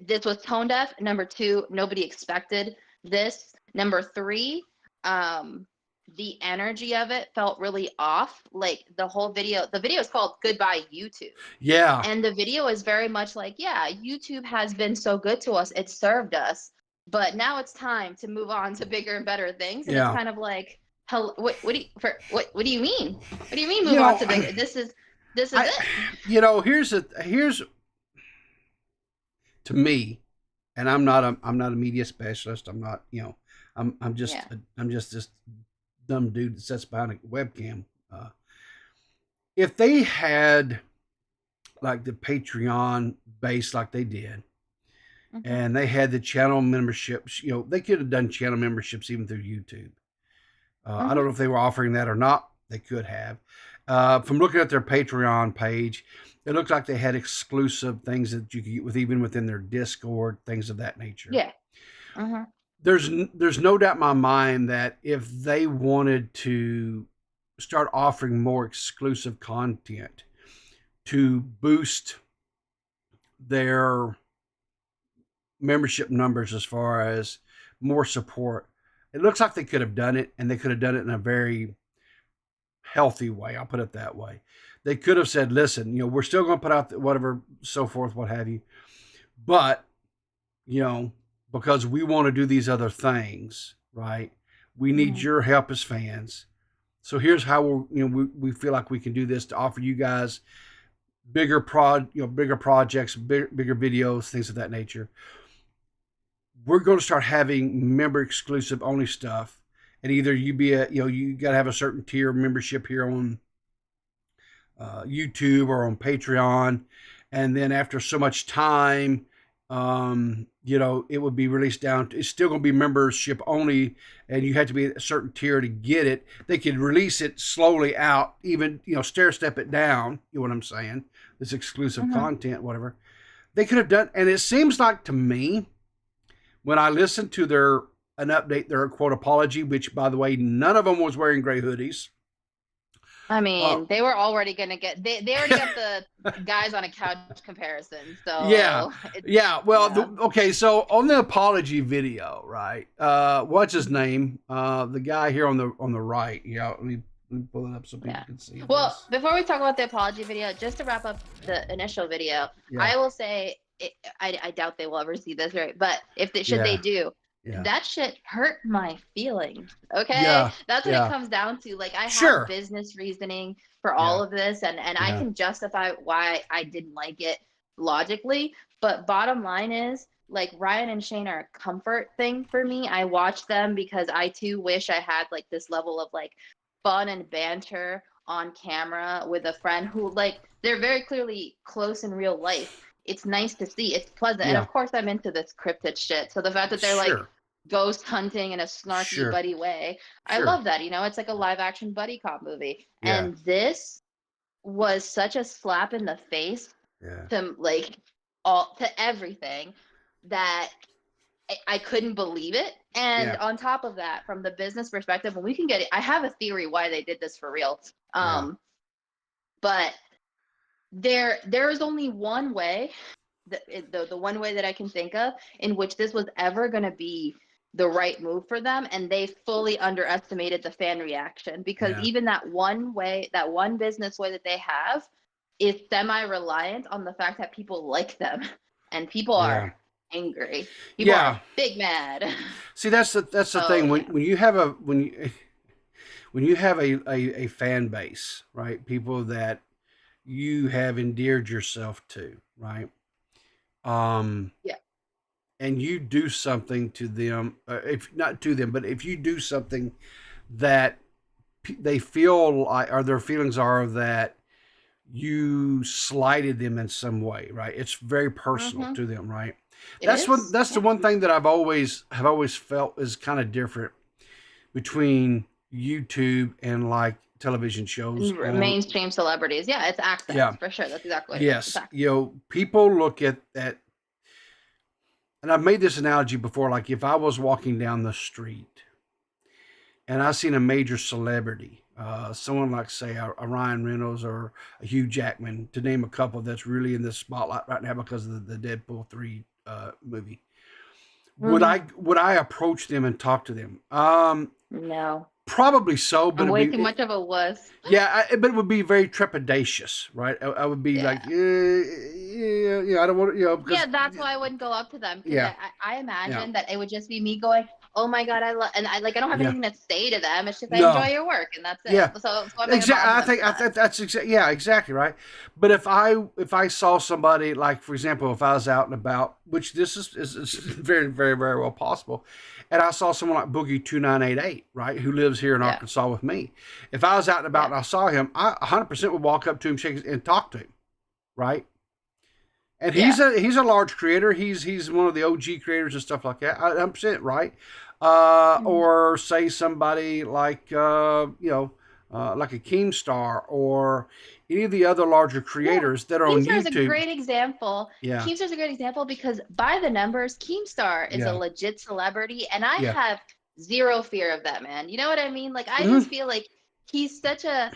this was tone deaf. Number two, nobody expected this. Number three, the energy of it felt really off. Like, the video is called Goodbye YouTube. yeah, And the video is very much like, yeah, YouTube has been so good to us. It served us. But now it's time to move on to bigger and better things. And it's yeah. kind of like, hell, what do you mean? What do you mean You move on know, to bigger? This is I, it. here's to me, and I'm not a media specialist. I'm not, Yeah. I'm just this dumb dude that sits behind a webcam. If they had like the Patreon base like they did, and they had the channel memberships. You know, they could have done channel memberships even through YouTube. I don't know if they were offering that or not. They could have. From looking at their Patreon page, it looked like they had exclusive things that you could get with even within their Discord, things of that nature. Yeah. There's no doubt in my mind that if they wanted to start offering more exclusive content to boost their membership numbers as far as more support, it looks like they could have done it, and they could have done it in a very healthy way. I'll put it that way. They could have said, listen, you know, we're still going to put out whatever, so forth, what have you. But, you know, because we want to do these other things, right? We need your help as fans. So here's how we feel like we can do this to offer you guys bigger projects, bigger videos, things of that nature. We're going to start having member exclusive only stuff. And either you got to have a certain tier membership here on YouTube or on Patreon. And then after so much time, it would be released down. It's still going to be membership only, and you have to be at a certain tier to get it. They could release it slowly out, even, stair step it down. You know what I'm saying? This exclusive content, whatever. They could have done. And it seems like to me, when I listened to their quote apology, which by the way, none of them was wearing gray hoodies. I mean, they were already going to get, they already got the guys on a couch comparison. So yeah. Well, okay. So on the apology video, right? What's his name? The guy here on the right. Yeah. Let me pull it up so people can see. Well, before we talk about the apology video, just to wrap up the initial video, I will say, I doubt they will ever see this, right? But if they they do, that shit hurt my feelings. Okay, that's what it comes down to. Like, I have business reasoning for all of this, and I can justify why I didn't like it logically. But bottom line is, like, Ryan and Shane are a comfort thing for me. I watch them because I too wish I had like this level of like fun and banter on camera with a friend who, like, they're very clearly close in real life. It's nice to see. It's pleasant. And of course I'm into this cryptid shit. So the fact that they're like ghost hunting in a snarky buddy way, I love that. It's like a live action buddy cop movie. And this was such a slap in the face to everything that I couldn't believe it. And on top of that, from the business perspective, and we can get it, I have a theory why they did this for real. But there is only one way, the one way that I can think of in which this was ever going to be the right move for them, and they fully underestimated the fan reaction, because even that one business way that they have is semi-reliant on the fact that people like them, and people are angry. People are big mad. See, that's the thing. When you have a fan base, right? People that you have endeared yourself to, right? And you do something to them, if not to them, but if you do something that they feel like, or their feelings are that you slighted them in some way, right? It's very personal to them, right? That's the one thing that I've always felt is kind of different between YouTube and like television shows, mainstream celebrities. Yeah, it's access for sure. That's exactly what it is. Yes, people look at that, and I've made this analogy before. Like, if I was walking down the street and I seen a major celebrity, someone like, say, a Ryan Reynolds or a Hugh Jackman, to name a couple that's really in the spotlight right now because of the Deadpool 3 movie, would I approach them and talk to them? No. Probably so, but I'm way too much of a wuss. Yeah, but it would be very trepidatious, right? I would be like, I don't want to, because, that's why I wouldn't go up to them. I imagine that it would just be me going, oh my God, I don't have anything to say to them. It's just I enjoy your work, and that's it. Yeah. So I'm exactly. I think that's exactly right. But if I saw somebody, like, for example, if I was out and about, which this is very, very, very well possible, and I saw someone like Boogie 2988, right, who lives here in Arkansas with me. If I was out and about and I saw him, I 100% would walk up to him, shake his, and talk to him, right? And Yeah. he's a large creator. He's one of the OG creators and stuff like that. I'm saying it right. Mhm. Or say somebody like like a Keemstar or any of the other larger Yeah, creators that are on Keemstar is a YouTube. great example. Yeah, Keemstar is a great example because by the numbers, Keemstar is a yeah, legit celebrity, and I yeah. have zero fear of that man. You know what I mean? Like I Hmm. just feel like he's such a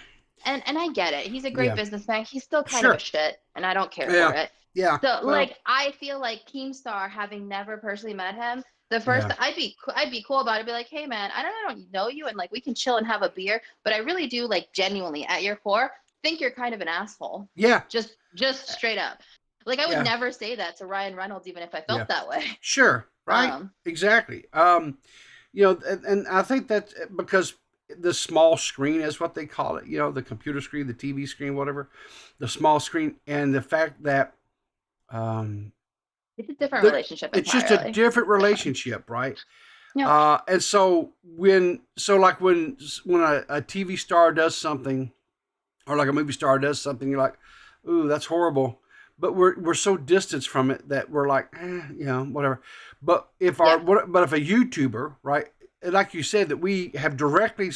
and I get it. He's a great Yeah, businessman. He's still kind of a sure. shit, and I don't care for Yeah, it. yeah. So Well, like I feel like Keemstar, having never personally met him, the first yeah, I'd be cool about it. Be like, hey man, I don't know you, and like we can chill and have a beer, but I really do like genuinely at your core think you're kind of an asshole. yeah, Just straight up. Like I would yeah, never say that to Ryan Reynolds even if I yeah. felt that way. Sure, right, Um exactly. And I think that because the small screen is what they call it, the computer screen, the TV screen, whatever, the small screen, and the fact that um, it's a different the, relationship it's just a entirely. different It's different. relationship, right? Yep. And so when a TV star does something, or like a movie star does something, you're like, ooh, that's horrible. But we're so distanced from it that we're like, whatever. But Yep. if a YouTuber, right, like you said, that we have directly,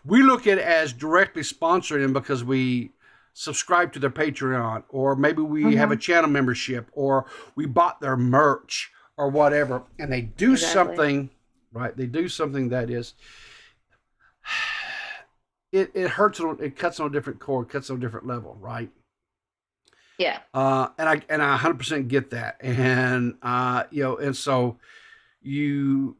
we look at it as directly sponsoring them because we subscribe to their Patreon, or maybe we have a Mhm. channel membership, or we bought their merch or whatever, and they do Exactly. something, right? They do something that is it hurts on, it cuts on a different chord, cuts on a different level, right? Yeah. And I 100% get that, and so you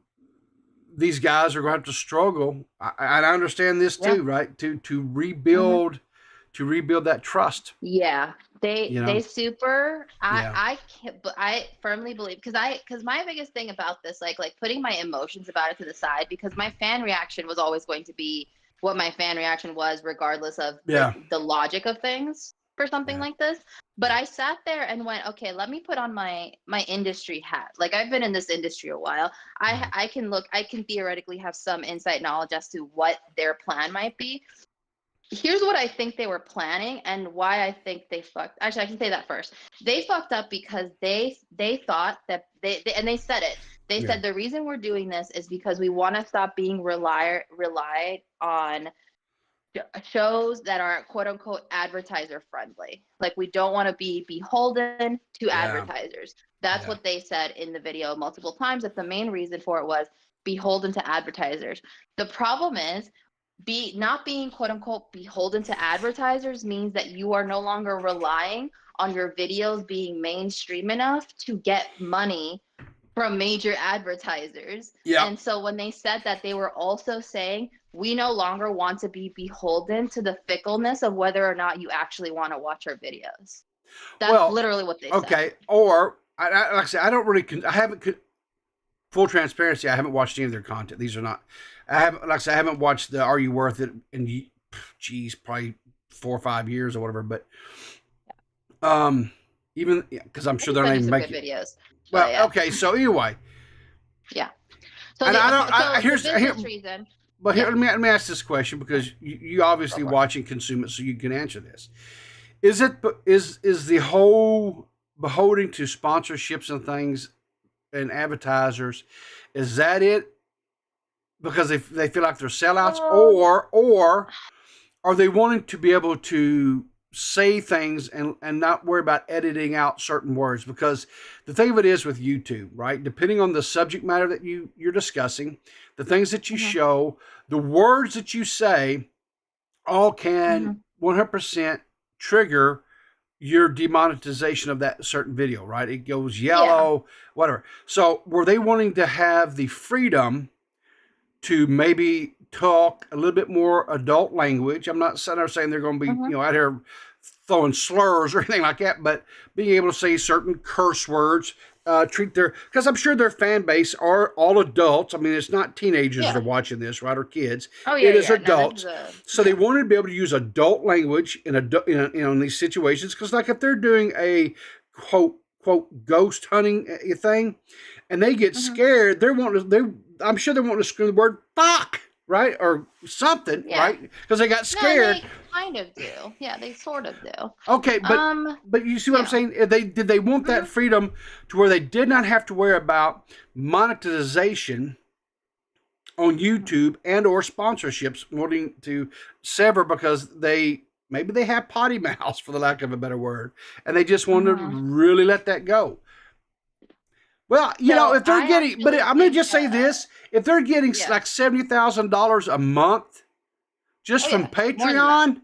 these guys are going to have to struggle. And I understand this Yeah. too, right? Mhm. To rebuild that trust. Yeah, You they know, super. yeah, I can't, but I firmly believe because my biggest thing about this, like putting my emotions about it to the side, because my fan reaction was always going to be what my fan reaction was, regardless of yeah, the logic of things for something yeah, like this. But yeah. I sat there and went, okay, let me put on my industry hat. Like I've been in this industry a while. Mhm. I can theoretically have some insight knowledge as to what their plan might be. Here's what I think they were planning and why I think they fucked. Actually, I can say that first. They fucked up because they thought that and they said it. They Yeah, said the reason we're doing this is because we want to stop being relied on shows that are quote unquote advertiser friendly. Like we don't want to be beholden to yeah, advertisers. That's yeah. what they said in the video multiple times. That the main reason for it was beholden to advertisers. The problem is not being quote unquote beholden to advertisers means that you are no longer relying on your videos being mainstream enough to get money from major advertisers. Yeah. And so when they said that, they were also saying we no longer want to be beholden to the fickleness of whether or not you actually want to watch our videos. That's Well, literally what they said. okay. Or like I said, I don't really. I haven't. Full transparency, I haven't watched any of their content. These are not. I haven't. Like I said, I haven't watched the Are You Worth It in, geez, probably 4 or 5 years or whatever. But even because I'm I sure can they're not send you even some good making. videos. But Well, yeah, okay. So anyway, yeah. So and the I don't. the Here's here. business reason, But here, yeah, let me ask this question because you go obviously for it. watch and consume it, so you can answer this. Is the whole beholding to sponsorships and things and advertisers? Is that it? Because they feel like they're sellouts, Um, or are they wanting to be able to say things and not worry about editing out certain words? Because the thing of it is with YouTube, right? Depending on the subject matter that you're discussing, the things that you mhm, show, the words that you say, all can mhm. 100% trigger your demonetization of that certain video, right? It goes Yeah. yellow, whatever. So were they wanting to have the freedom to maybe talk a little bit more adult language? I'm not saying they're going to be, Mhm. out here throwing slurs or anything like that, but being able to say certain curse words, treat their, because I'm sure their fan base are all adults. I mean, it's not teenagers that are Yeah. watching this, right, or kids. Oh yeah, It is yeah. No, this is adults. a So they yeah. wanted to be able to use adult language in these situations, because like if they're doing a quote ghost hunting thing, and they get Mhm. scared, I'm sure they want to scream the word "fuck." right? Or something, Yeah. right? Because they got No, scared. they kind of do. Yeah, they sort of do. Okay, but you see what I'm Yeah. saying? Did they want that Mhm. freedom to where they did not have to worry about monetization on YouTube and or sponsorships wanting to sever because maybe they have potty mouths for the lack of a better word, and they just want to Mhm. really let that go. Well, So if they're I getting, but actually I'm going to think just say that this: if they're getting yeah. like $70,000 a month just Oh from yeah, more than that. Patreon,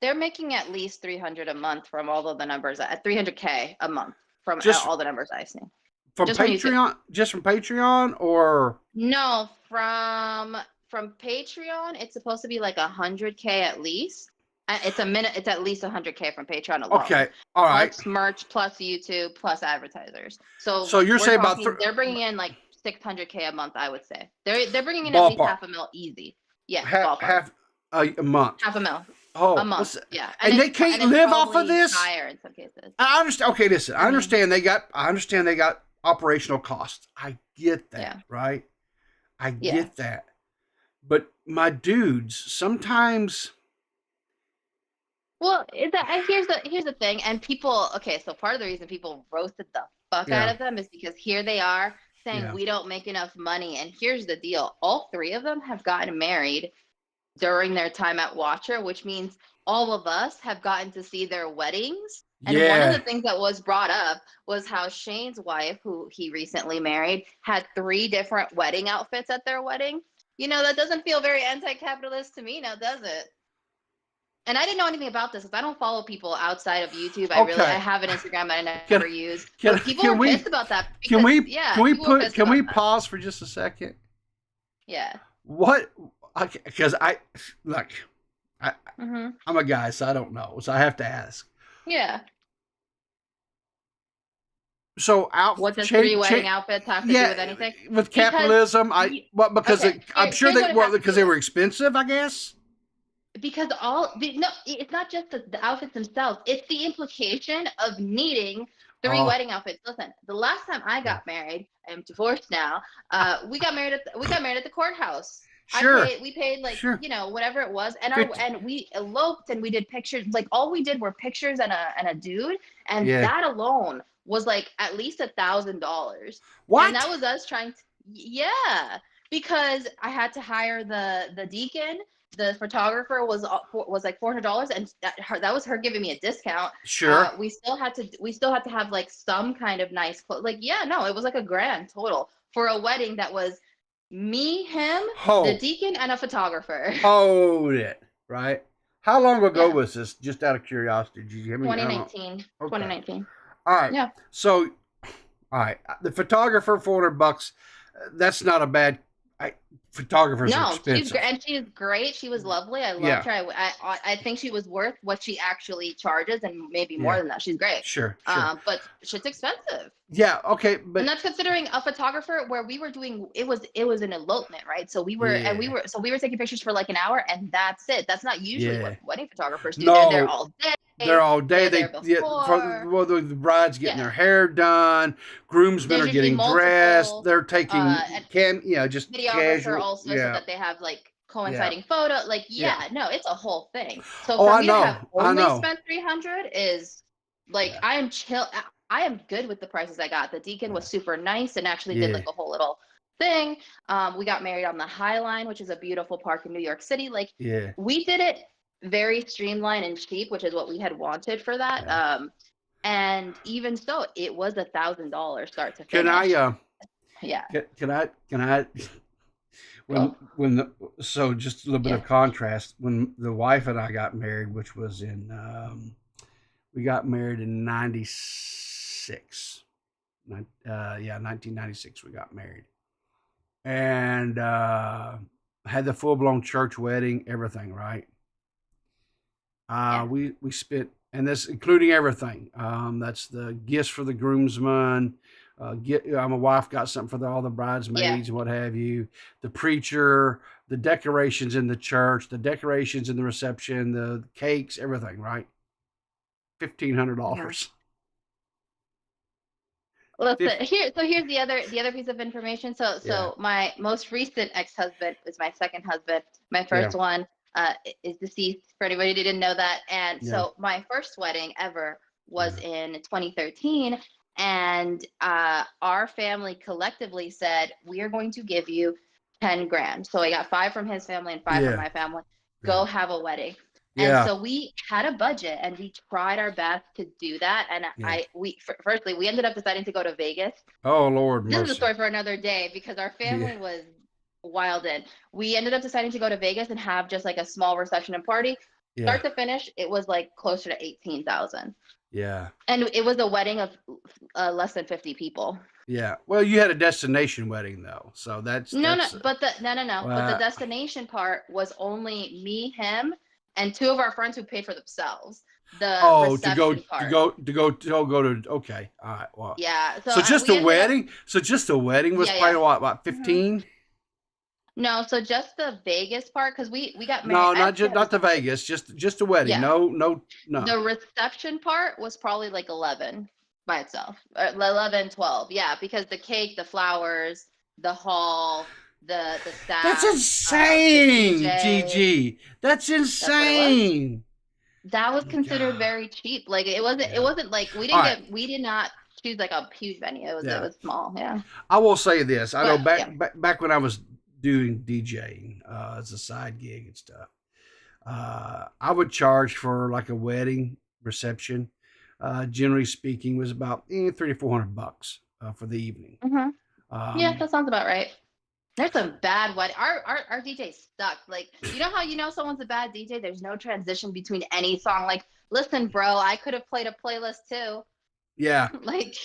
They're making at least 300 a month from all of the numbers at 300K a month from just all the numbers I've seen. from Just from YouTube. Patreon, or No, from Patreon, it's supposed to be like 100K at least. It's at least 100K from Patreon alone. okay, all right. Plus merch, plus YouTube, plus advertisers. So So you're we're saying about talking they're bringing in like 600K a month, I would say. They're bringing in at least ballpark half a mil easy. Yeah, half ballpark. a month. Half a mil a Oh, month. Yeah. and they can't And it's live off of probably this. higher in some cases. I understand. Okay, listen. I Mhm. understand they got operational costs. I get that, Yeah. right? I Yeah. get that. But my dudes, sometimes. Well, here's the thing, and people. Okay, so part of the reason people roasted the fuck out Yeah, of them is because here they are saying yeah, we don't make enough money, and here's the deal: all three of them have gotten married during their time at Watcher, which means all of us have gotten to see their weddings. And one of the yeah. things that was brought up was how Shane's wife, who he recently married, had 3 different wedding outfits at their wedding. That doesn't feel very anti-capitalist to me now, does it? And I didn't know anything about this because I don't follow people outside of YouTube. I Okay. have an Instagram that I Can never use, can but people can were we pissed about that can because we yeah, can we people were put pissed can about we that. pause for just a second? Yeah. What? Because I look, I Mhm. I'm a guy, so I don't know, so I have to ask. Yeah. So What does 3 wedding outfits have to do yeah, with anything? with Because capitalism, because okay, I'm sure here's what it has to because do they with. were expensive, I guess. Because no, it's not just the outfits themselves. It's the implication of needing 3 wedding Oh, outfits. Listen, the last time I yeah. got married, I am divorced now. We got married at the courthouse. Sure, We paid like sure. whatever it was, and our 50, and we eloped and we did pictures. Like all we did were pictures and a dude, and yeah. that alone was like at least $1,000. And that What? was us trying to, yeah, because I had to hire the deacon. The photographer was like $400, and that was her giving me a discount. Sure. We still had to have like some kind of nice clothes. Like yeah, no, it was like a grand total for a wedding that was me, him, the Hold, deacon, and a photographer. hold it. Right. How long ago Yeah, was this? Just out of curiosity, did you give me? I don't know. 2019, Okay. 2019. All right. Yeah. So, all right. The photographer, $400. That's not a bad. Photographers are No, she's great, expensive. and she's great. She was lovely. I loved Yeah. her. I think she was worth what she actually charges, and maybe more Yeah. than that. She's great. Sure. Sure. But shit's expensive. Yeah. Okay. And But that's considering a photographer where we were doing it was an elopement, right? So yeah. we were taking pictures for like an hour and that's it. That's not usually what Yeah. wedding photographers do. They're there No, all they're day. all day. They're there before. The bride's getting Yeah. their hair done. Groomsmen There's are usually getting dressed. multiple They're taking and just videographer casual. also so Yeah, that they have like yeah, coinciding photo. Like yeah. yeah, no, it's a whole thing. So Oh, for I me to know, have I only know. spent 300 is like Yeah, I am chill. I am good with the prices I got. The deacon was super nice and actually did yeah, like a whole little thing. We got married on the High Line, which is a beautiful park in New York City. Like yeah, we did it very streamlined and cheap, which is what we had wanted for that. yeah. And even so, it was $1,000 start to Can I? finish. Yeah, Can I? go. So just a little bit Yeah, of contrast. When the wife and I got married, which was we got married in '96. Yeah, 1996 we got married, and had the full blown church wedding, everything, right? yeah, We spent, and this including everything. That's the gifts for the groomsmen. My wife got something for all the yeah. bridesmaids and what have you. The preacher, the decorations in the church, the decorations in the reception, the cakes, everything, right? Mhm. $1,500. Listen, here's the other piece of information. So Yeah. my most recent ex-husband was my second husband. My Yeah. first one is deceased, for anybody who didn't know that. And Yeah. so my first wedding ever was Yeah. in 2013, and our family collectively said, we are going to give you 10 grand. So I got 5 from his family and 5 from Yeah. my family. Yeah. Go have a wedding. And Yeah. so we had a budget and we tried our best to do that. And Yeah. firstly, we ended up deciding to go to Vegas. Oh, Lord This is a mercy. story for another day because our Yeah. family was wild in. We ended up deciding to go to Vegas and have just like a small reception and party. Yeah. Start to finish, it was like closer to 18,000. Yeah. And it was a wedding of less than 50 people. Yeah. Well, you had a destination wedding though, so that's No, that's. but the but the Uh, destination part was only me, him, and 2 of our friends who paid for themselves. The oh, reception part. Okay. All right. Well, Yeah. so just We a ended up. wedding. So just a wedding was Yeah, probably yeah. what, about Mhm. 15? No, so just the Vegas part because we got married. No, I not actually just have a not the Vegas. Just a wedding. Yeah. No. The reception part was probably like 11 by itself. 11, 12. Yeah, because the cake, the flowers, the hall, the That's staff, insane, the DJ. GG. That's That's what it was. insane. That was Oh, considered God. very cheap. Like it wasn't. It Yeah. wasn't like All right. we did not choose like a huge venue. It Yeah. was small. Yeah. I will say this. I know But yeah. back when I was doing DJing as a side gig and stuff, I would charge for like a wedding reception. Generally speaking, was about $300 to $400 for the evening. hmm Yeah, Um, that sounds about right. There's some bad wedding. Our DJ sucked. Like, you know how you know someone's a bad DJ? There's no transition between any song. Like, listen, bro, I could have played a playlist too. yeah, Like,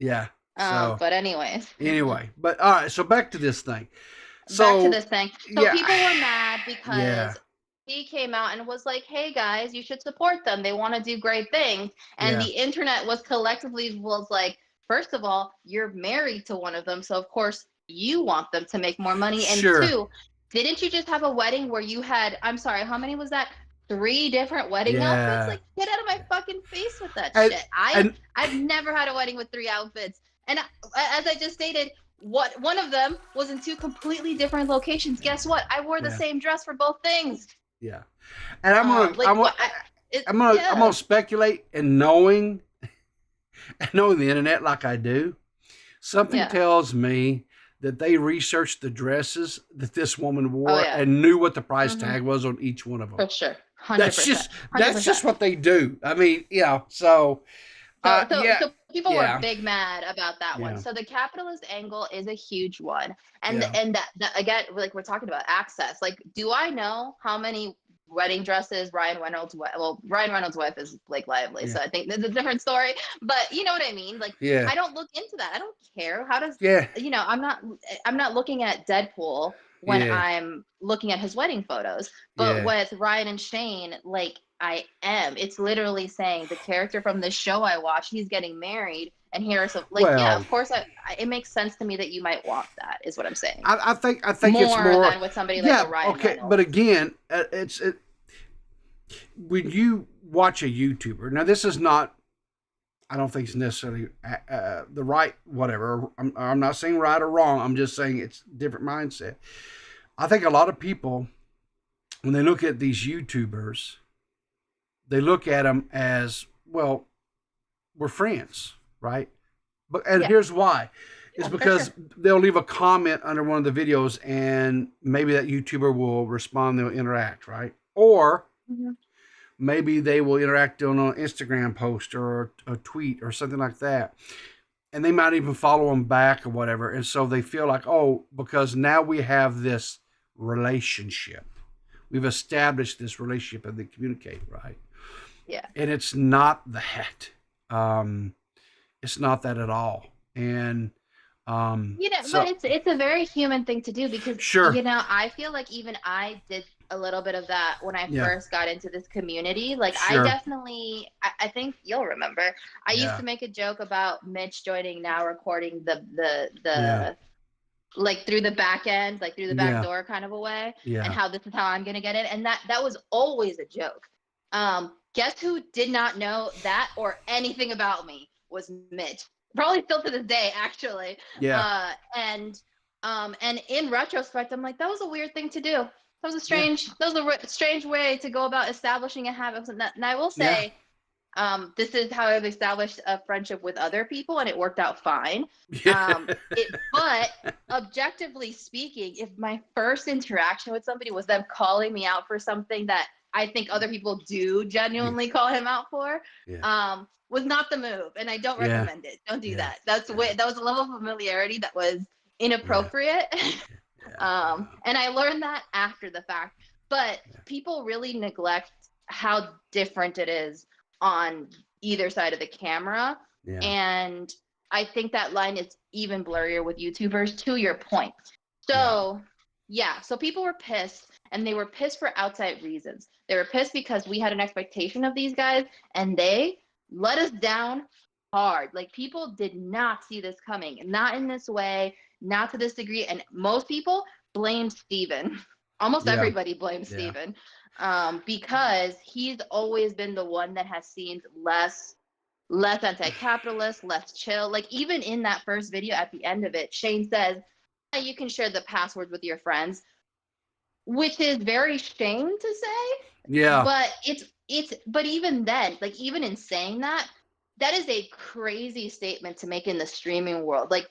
yeah. So but anyways, anyway, but all right. So back to this thing. back to So this thing. So yeah, people were mad yeah, because he came out and was like, "Hey guys, you should support them. They want to do great things." And yeah. the internet was collectively was like, first of all, you're married to one of them, so of course you want them to make more money. And Sure. 2, didn't you just have a wedding where you had, I'm sorry, how many was that? 3 different wedding outfits? Yeah. Like, get out of my fucking face with that And- shit. and- I've never had a wedding with 3 outfits. And as I just stated, one of them was in 2 completely different locations. Guess what? I wore the Yeah. same dress for both things. Yeah. And I'm yeah. gonna speculate, and knowing the internet like I do, something Yeah. tells me that they researched the dresses that this woman wore Oh, yeah. and knew what the price Mhm. tag was on each one of them. For sure. 100%. That's just what they do. I mean, so yeah. So people yeah. were big mad about that Yeah. one. So the capitalist angle is a huge one. And Yeah. and that again, like we're talking about access. Like, do I know how many wedding dresses Ryan Reynolds' wife is Blake Lively, so Yeah. I think there's a different story. But you know what I mean? Like, Yeah. I don't look into that. I don't care. How does Yeah. I'm not looking at Deadpool when Yeah. I'm looking at his wedding photos. But Yeah. with Ryan and Shane, like I am. It's literally saying the character from this show I watch, he's getting married, and here are some yeah, Well- of course it makes sense to me that you might want that, is what I'm saying. I think it's More more than with somebody like a Ryan okay, Reynolds. but again, when you watch a YouTuber, now this is not, I don't think it's necessarily the right whatever. I'm not saying right or wrong. I'm just saying it's a different mindset. I think a lot of people, when they look at these YouTubers, they look at them as, well, we're friends, right? And Yeah. here's why. It's Yeah, for because sure. they'll leave a comment under one of the videos and maybe that YouTuber will respond, they'll interact, right? Or Mhm. maybe they will interact on an Instagram post or a tweet or something like that. And they might even follow them back or whatever. And so they feel like, oh, because now we have this relationship. We've established this relationship and they communicate, right? Yeah. And it's not that. It's not that at all. And so, but it's a very human thing to do because Sure. I feel like even I did a little bit of that when I Yeah. first got into this community. Like Sure. I definitely I think you'll remember. I used Yeah. to make a joke about Mitch joining Now Recording the Yeah. like through the back end, like through the back Yeah. door kind of a way, Yeah. and how this is how I'm gonna get it. And that was always a joke. Guess who did not know that or anything about me was Mitch. probably still to this day, actually. Yeah. And in retrospect, I'm like, that was a weird thing to do. Yeah. That was a strange way to go about establishing a habit. And I will Yeah. say, this is how I've established a friendship with other people, and it worked out fine. Yeah. But objectively speaking, if my first interaction with somebody was them calling me out for something that I think other people do genuinely call him out for, Yeah. was not the move, and I don't Yeah. recommend it. Don't do Yeah. that. That was a level of familiarity that was Yeah. inappropriate. Yeah. And I learned that after the fact. But people really neglect how different it is on either side of the camera. Yeah. And I think that line is even blurrier with YouTubers, to your point. So so people were pissed, and they were pissed for outside reasons. They were pissed because we had an expectation of these guys, and they let us down hard. Like, people did not see this coming, not in this way, not to this degree. And most people blamed Steven. Almost Yeah. everybody blames Yeah. Steven, because he's always been the one that has seemed less anti-capitalist, less chill. Like, even in that first video, at the end of it, Shane says, "Yeah, you can share the passwords with your friends," which is very Shane to say. Yeah. But but even then, like, even in saying that, that is a crazy statement to make in the streaming world. Like,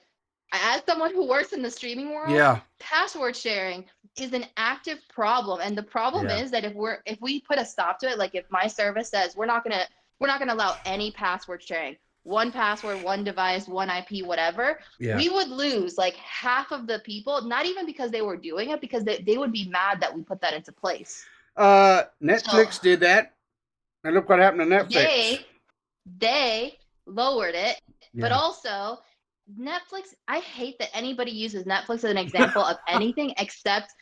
as someone who works in the streaming world, Yeah. password sharing is an active problem. And the problem Yeah. is that if we put a stop to it, like if my service says we're not gonna allow any password sharing, one password, one device, one IP, whatever, Yeah. we would lose like half of the people, not even because they were doing it, because they would be mad that we put that into place. Netflix did that, and look what happened to Netflix. They lowered it, but Yeah. also Netflix. I hate that anybody uses Netflix as an example of anything except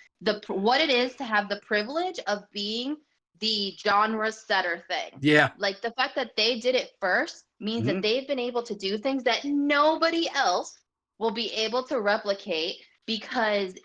what it is to have the privilege of being the genre setter thing. Yeah. Like, the fact that they did it first means Mhm. that they've been able to do things that nobody else will be able to replicate, because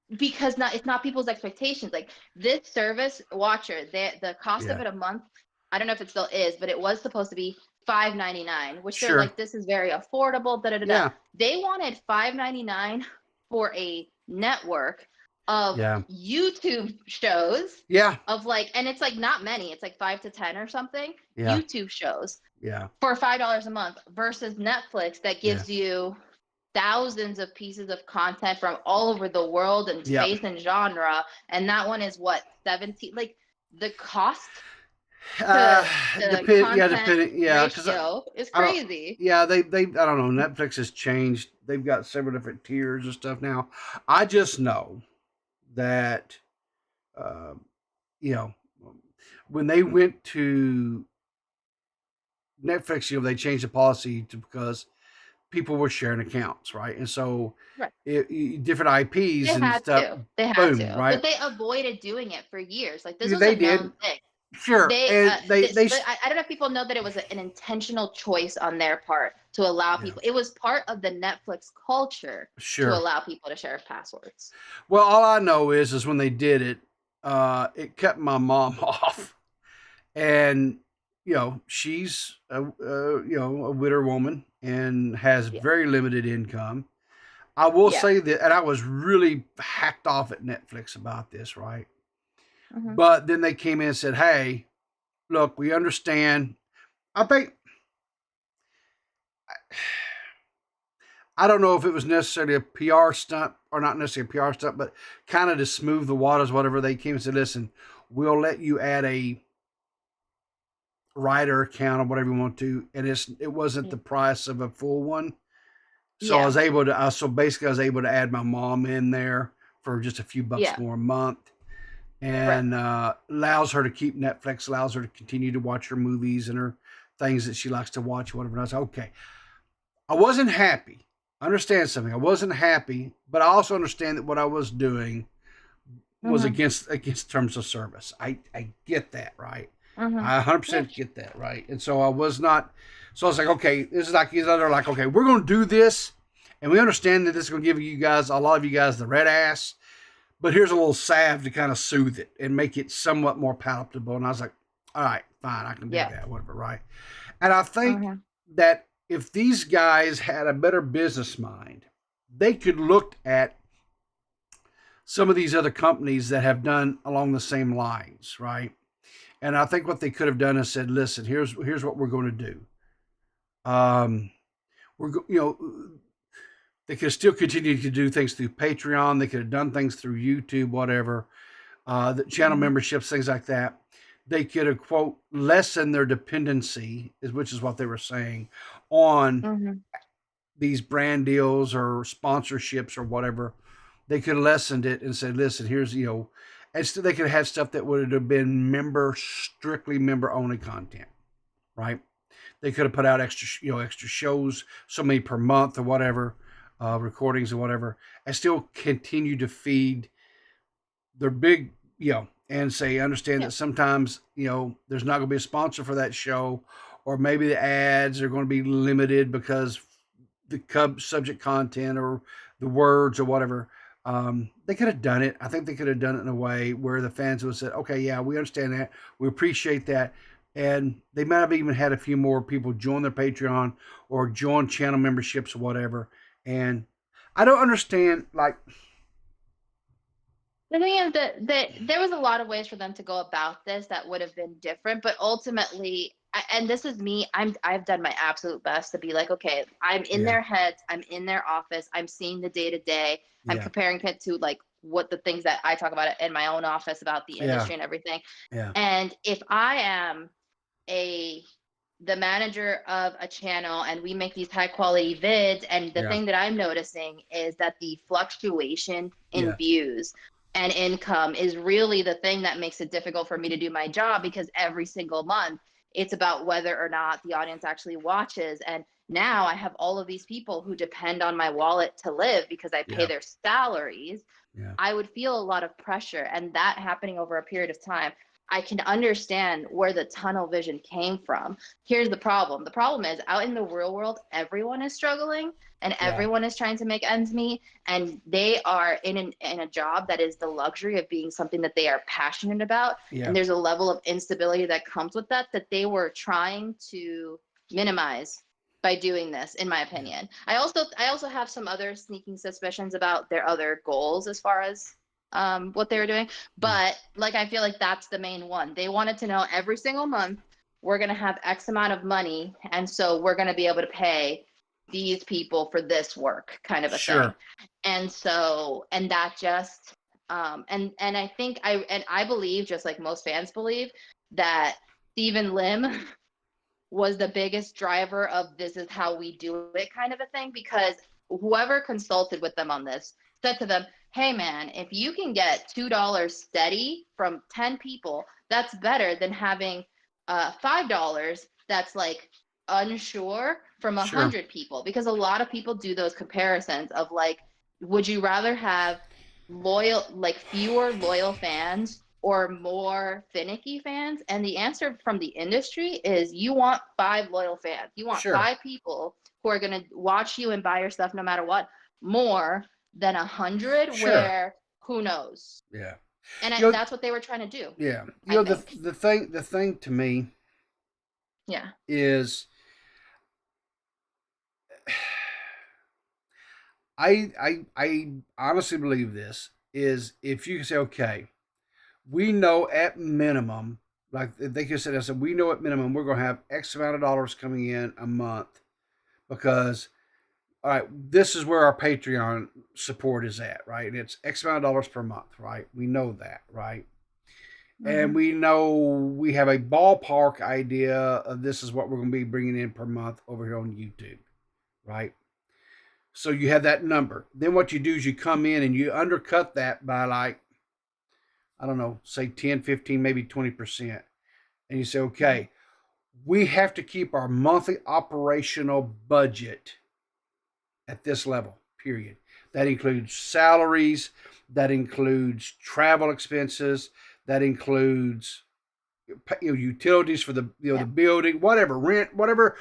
it's not people's expectations. Like, this service, Watcher, the cost of Yeah. it a month, I don't know if it still is, but it was supposed to be $5.99, which they're Sure. like, this is very affordable. Yeah. They wanted $5.99 for a network of Yeah. YouTube shows Yeah. of like, and it's like not many, it's like 5 to 10 or something, Yeah. YouTube shows Yeah. for $5 a month, versus Netflix that gives you thousands of pieces of content from all over the world and Yep. space and genre. And that one is what, 17? Like, the cost Depending. Yeah. Because ratio is I don't. crazy. Yeah. They. I don't know. Netflix has changed. They've got several different tiers and stuff now. I just know that, uh, you know, when they went to Netflix, they changed the policy because people were sharing accounts, right? And so Right. different IPs They and had stuff. to. They had Boom, to. right? But they avoided doing it for years. Like, this was They a known did. thing. Sure. And I don't know if people know that it was an intentional choice on their part to allow people. It was part of the Netflix culture Sure. to allow people to share passwords. Well, all I know is when they did it, it cut my mom off, and she's a widow woman and has very limited income. I will say that, and I was really hacked off at Netflix about this, right? Mm-hmm. But then they came in and said, "Hey, look, we understand." I think I don't know if it was necessarily a PR stunt or not necessarily a PR stunt, but kind of to smooth the waters, whatever. They came and said, "Listen, we'll let you add a writer account or whatever you want to, and it wasn't the price of a full one." So I was able to. So basically, I was able to add my mom in there for just a few bucks more a month. And allows her to keep Netflix, allows her to continue to watch her movies and her things that she likes to watch, whatever. And I was like, okay. I wasn't happy. I understand something. I wasn't happy, but I also understand that what I was doing was against terms of service. I get that, right? I 100% get that, right? And so I was not. So I was like, okay, this is like these other like, okay, we're going to do this, and we understand that this is going to give you guys, a lot of you guys, the red ass. But here's a little salve to kind of soothe it and make it somewhat more palatable. And I was like, all right, fine, I can do that, whatever, right? And I think that if these guys had a better business mind, they could look at some of these other companies that have done along the same lines, right? And I think what they could have done is said, "Listen, here's what we're going to do. Um, they could still continue to do things through Patreon. They could have done things through YouTube, whatever, the channel memberships, things like that. They could have, quote, lessen their dependency, which is what they were saying, on these brand deals or sponsorships or whatever. They could have lessened it and said, listen, here's, and still they could have had stuff that would have been strictly member only content, right? They could have put out extra shows, so many per month or whatever, recordings or whatever, and still continue to feed their big, and say, understand that sometimes, there's not going to be a sponsor for that show, or maybe the ads are going to be limited because the subject content or the words or whatever. They could have done it. I think they could have done it in a way where the fans would have said, okay, yeah, we understand that. We appreciate that. And they might have even had a few more people join their Patreon or join channel memberships or whatever. And I don't understand, like, the thing is that there was a lot of ways for them to go about this that would have been different, but ultimately, and this is me, I've done my absolute best to be like, okay, I'm in their heads, I'm in their office, I'm seeing the day to day, I'm comparing it to like what the things that I talk about in my own office about the industry and everything. And if I am the manager of a channel and we make these high quality vids, and the thing that I'm noticing is that the fluctuation in views and income is really the thing that makes it difficult for me to do my job, because every single month it's about whether or not the audience actually watches. And now I have all of these people who depend on my wallet to live because I pay their salaries. I would feel a lot of pressure, and that happening over a period of time, I can understand where the tunnel vision came from. Here's the problem. The problem is, out in the real world, everyone is struggling and everyone is trying to make ends meet. And they are in a job that is the luxury of being something that they are passionate about. And there's a level of instability that comes with that they were trying to minimize by doing this, in my opinion. I also have some other sneaking suspicions about their other goals as far as what they were doing, but like I feel like that's the main one. They wanted to know every single month we're going to have X amount of money, and so we're going to be able to pay these people for this work, kind of a thing. And so, and that just and I think I believe, just like most fans believe, that Stephen Lim was the biggest driver of this is how we do it kind of a thing, because whoever consulted with them on this said to them, hey man, if you can get $2 steady from 10 people, that's better than having $5 that's like unsure from 100 people. Because a lot of people do those comparisons of like, would you rather have fewer loyal fans or more finicky fans? And the answer from the industry is you want 5 loyal fans. You want 5 people who are going to watch you and buy your stuff no matter what, more than 100 where who knows. And that's what they were trying to do. The thing to me is I honestly believe this is, if you can say, okay, we know at minimum, like they could say, I said, we know at minimum we're going to have X amount of dollars coming in a month, because all right, this is where our Patreon support is at, right? And it's X amount of dollars per month, right? We know that, right? And we know we have a ballpark idea of this is what we're going to be bringing in per month over here on YouTube, right? So you have that number. Then what you do is you come in and you undercut that by, like, I don't know, say 10, 15, maybe 20%. And you say, okay, we have to keep our monthly operational budget at this level, period. That includes salaries, that includes travel expenses, that includes utilities for the the building, whatever, rent, whatever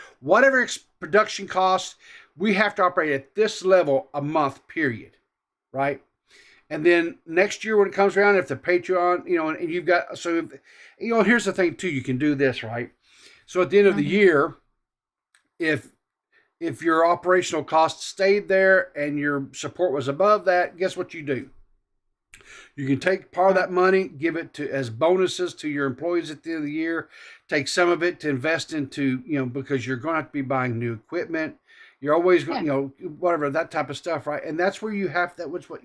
production costs. We have to operate at this level a month, period, right? And then next year when it comes around, if the Patreon, and you've got, so here's the thing too, you can do this, right? So at the end of the year, if if your operational costs stayed there and your support was above that, guess what you do? You can take part of that money, give it to as bonuses to your employees at the end of the year. Take some of it to invest into, because you're going to have to be buying new equipment. You're always going, whatever, that type of stuff, right? And that's where you have that. Which what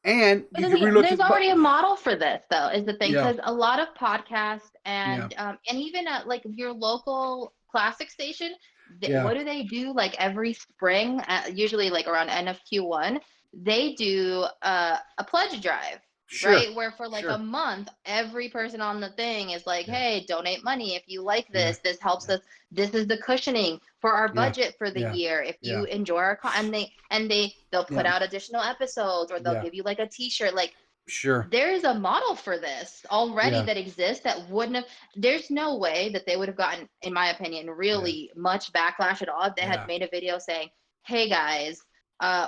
and But you then can relook there's at. already a model for this, though, is the thing, Yeah, because a lot of podcasts and even like your local classic station, yeah, what do they do? Like every spring, usually like around end of Q1, they do a pledge drive, sure, right? Where for like a sure, month, every person on the thing is like, yeah, hey, donate money if you like yeah, this. This helps yeah, us. This is the cushioning for our yeah, budget for the yeah, year. If you yeah, enjoy our and they'll put yeah, out additional episodes, or they'll yeah, give you like a T-shirt. Like sure, there's a model for this already yeah, that exists that wouldn't have. There's no way that they would have gotten, in my opinion, yeah, really much backlash at all if they had yeah, made a video saying, hey guys,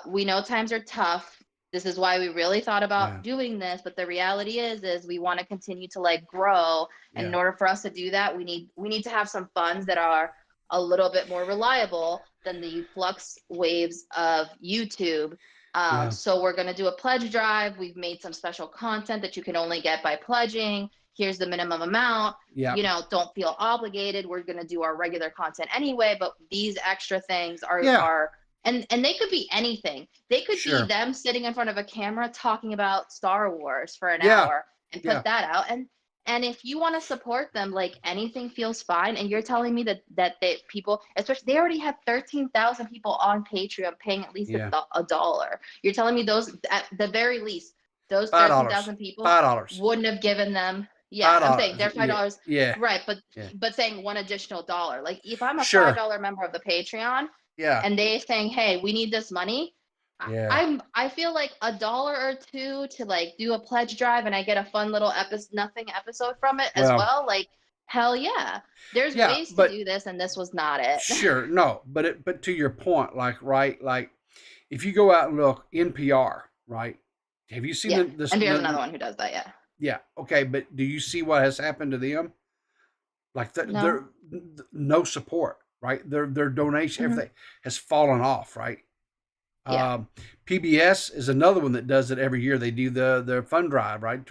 we know times are tough. This is why we really thought yeah, about doing this, but the reality is we want to continue to like grow, and in yeah, order for us to do that, we need to have some funds that are a little bit more reliable than the flux waves of YouTube. yeah, So we're going to do a pledge drive. We've made some special content that you can only get by pledging. Here's the minimum amount. yeah, Don't feel obligated. We're going to do our regular content anyway, but these extra things yeah, are and they could be anything. They could be sure, them sitting in front of a camera talking about Star Wars for an yeah, hour and yeah, put that out. And if you want to support them, like anything feels fine. And you're telling me that they people, especially they already have 13,000 people on Patreon paying at least yeah. a dollar. You're telling me those at the very least, those $5, 13,000 people $5, wouldn't have given them. Yeah, I'm saying $5. they're $5. Yeah, Right, yeah, but saying one additional dollar. Like if I'm a sure, $5 member of the Patreon yeah, and they saying, hey, we need this money, yeah. I feel like a dollar or two to like do a pledge drive and I get a fun little nothing episode from it as Well, well. Like hell yeah. There's yeah, ways to but do this, and this was not it. sure, no, but to your point, like right, like if you go out and look NPR, right? Have you seen Yeah. this? And there's another one who does that, yeah. Yeah, okay, but do you see what has happened to them? Like No. they're no support, right? Their donation, Hmm. everything has fallen off, right? Yeah. PBS is another one that does it every year. They do the fund drive, right,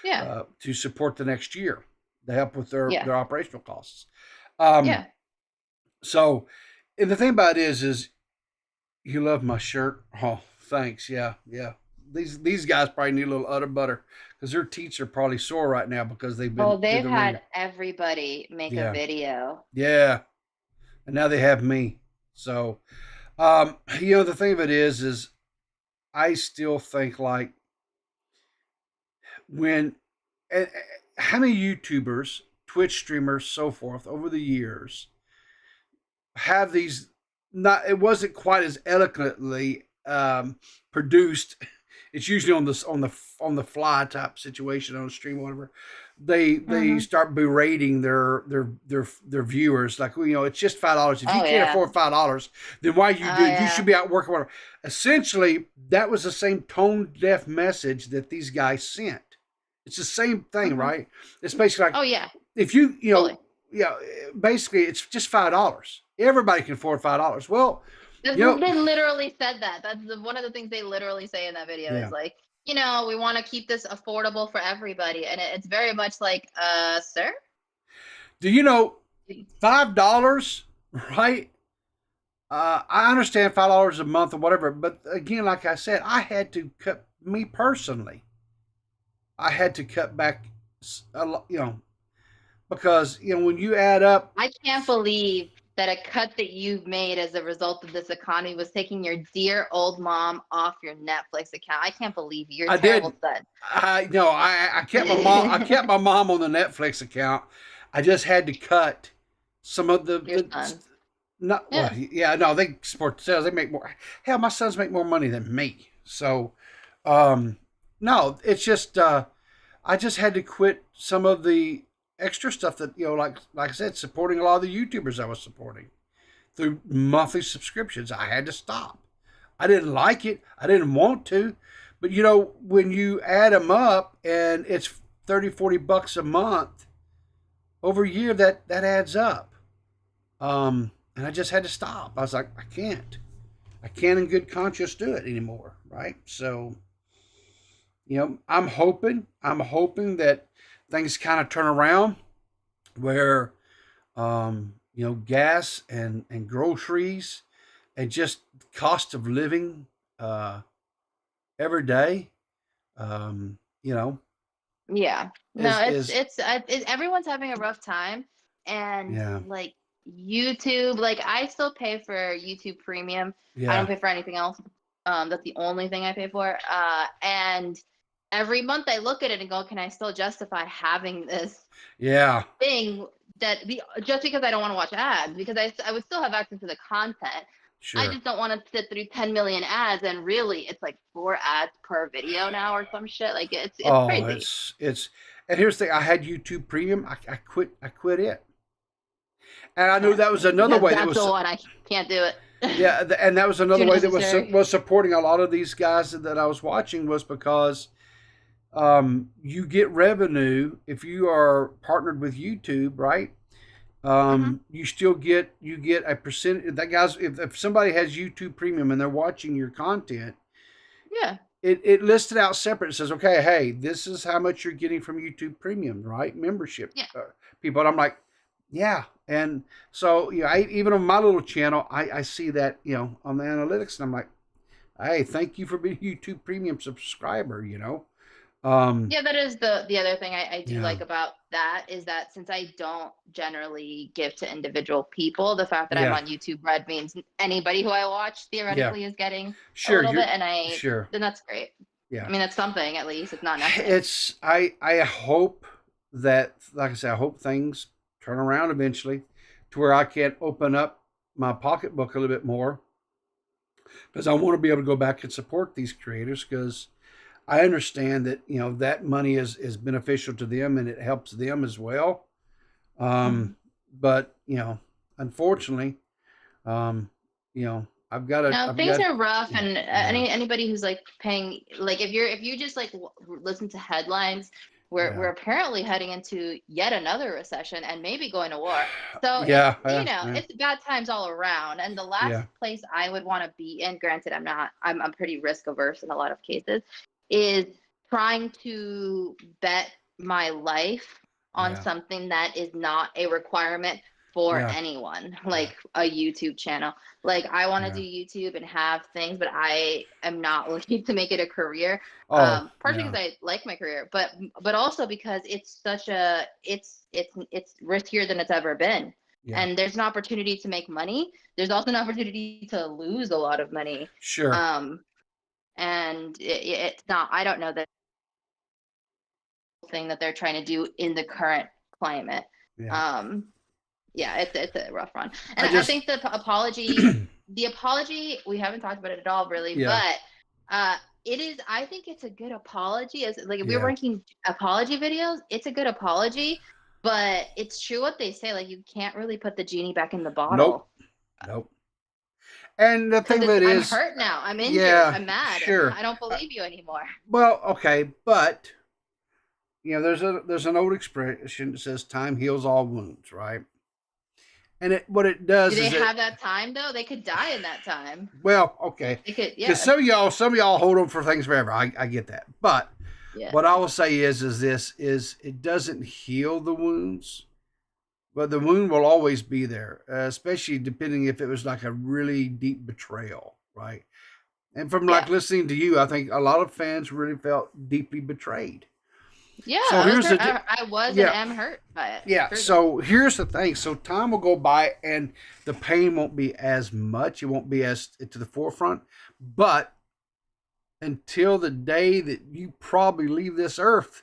Yeah. to support the next year, to help with Yeah. their operational costs. Um, Yeah. so, and the thing about it is you love my shirt. Oh, thanks. Yeah, yeah. These guys probably need a little utter butter because their teeth are probably sore right now because they've Oh, been through they've the ringer. had everybody make a Yeah, video. yeah. And now they have me. So, the thing of it is I still think like when and how many YouTubers, Twitch streamers, so forth over the years have these not it wasn't quite as eloquently produced. It's usually on the fly type situation on the stream or whatever. They Hmm. start berating their viewers like it's just $5. If you Oh can't yeah. afford $5, then why Oh you should yeah. be out working whatever. Essentially, that was the same tone deaf message that these guys sent. It's the same thing, Hmm. right? It's basically like Oh yeah. if you Fully. yeah, basically it's just $5. Everybody can afford $5. Well, They you know, literally said that. That's one of the things they literally say in that video is yeah. like, we want to keep this affordable for everybody. And it's very much like, sir? Do you know $5, right? I understand $5 a month or whatever, but again, like I said, I had to cut me personally. I had to cut back a lot, because when you add up, I can't believe that a cut that you've made as a result of this economy was taking your dear old mom off your Netflix account. I can't believe you. You're a I terrible did. son. I kept my mom. I kept my mom on the Netflix account. I just had to cut some of Your the son. not well, Yeah. yeah, no, they support sales. They make more. Hell, my sons make more money than me. So, um, no, it's just I just had to quit some of the extra stuff that like I said, supporting a lot of the YouTubers I was supporting through monthly subscriptions. I had to stop. I didn't like it. I didn't want to, but when you add them up and it's 30-40 bucks a month over a year, that adds up. and I just had to stop. I was like, I can't in good conscience do it anymore, right? So, I'm hoping that things kind of turn around where, gas and groceries and just cost of living, uh, every day, um, you know, Yeah. No, is everyone's having a rough time, and yeah, like YouTube, like I still pay for YouTube Premium. I don't yeah, pay for anything else. That's the only thing I pay for. And every month I look at it and go, can I still justify having this yeah, thing just because I don't want to watch ads, because I would still have access to the content. I sure. just don't want to sit through 10 million ads, and really it's like 4 ads per video now or some shit. Like it's Oh, crazy. and here's the thing. I had YouTube Premium. I quit it, and I knew Yeah, that was another way that that's the was. one I can't do it. Yeah, and that was another Too way that necessary. was supporting a lot of these guys that I was watching was because, you get revenue if you are partnered with YouTube, right? Hmm. You get a percent. That guys, if somebody has YouTube Premium and they're watching your content, Yeah. it listed out separate. It says, okay, hey, this is how much you're getting from YouTube Premium, right? Membership, Yeah. people. And I'm like, yeah. And so, even on my little channel, I see that, on the analytics, and I'm like, hey, thank you for being a YouTube Premium subscriber. Um, Yeah, that is the other thing I do yeah, like about that, is that since I don't generally give to individual people, the fact that I'm yeah, on YouTube Red means anybody who I watch yeah. theoretically is getting a Sure, little bit, you're and sure. then that's great. Yeah. I mean, that's something at least. It's not nothing. I hope that, like I said, I hope things turn around eventually to where I can open up my pocketbook a little bit more, because I want to be able to go back and support these creators, because I understand that, that money is beneficial to them and it helps them as well. Mhm. But, unfortunately, um, I've got to, Now I've things got, are rough, yeah, and yeah, anybody who's like paying, like if you just like listen to headlines, we're yeah, apparently heading into yet another recession and maybe going to war. So yeah, yeah, yeah, it's bad times all around. And the last yeah, place I would want to be in, granted I'm not, I'm pretty risk averse in a lot of cases, is trying to bet my life on yeah, something that is not a requirement for yeah, anyone, yeah, like a YouTube channel. Like I want to yeah. do YouTube and have things, but I am not looking to make it a career. Oh, Partially yeah, because I like my career, but also because it's such a it's riskier than it's ever been. yeah, And there's an opportunity to make money. There's also an opportunity to lose a lot of money. sure, Um, and it's not. I don't know the thing that they're trying to do in the current climate. yeah. Um, yeah, it's a rough run. And I I just, think the apology, we haven't talked about it at all really, yeah, but it is, I think it's a good apology. As like if we were yeah. ranking apology videos, it's a good apology, but it's true what they say, like you can't really put the genie back in the Nope, bottle, nope. And the thing because of it's it I'm is, hurt now. I'm injured. yeah, I'm mad. sure. I don't Uh, believe you anymore. well, okay, but there's an old expression that says time heals all wounds, right? And what it Do does they is it, have that time though? They could die in that time. well, okay, They could, because yeah, some of y'all hold on for things forever. I get that, but yeah, what I will say is it doesn't heal the wounds, but the wound will always be there, especially depending if it was like a really deep betrayal, right? And from like yeah. listening to you, I think a lot of fans really felt deeply betrayed. Yeah, So I was here's hurt. the I was and yeah, am hurt by it. yeah. Truly. So here's the thing. So time will go by, and the pain won't be as much. It won't be as to the forefront. But until the day that you probably leave this earth,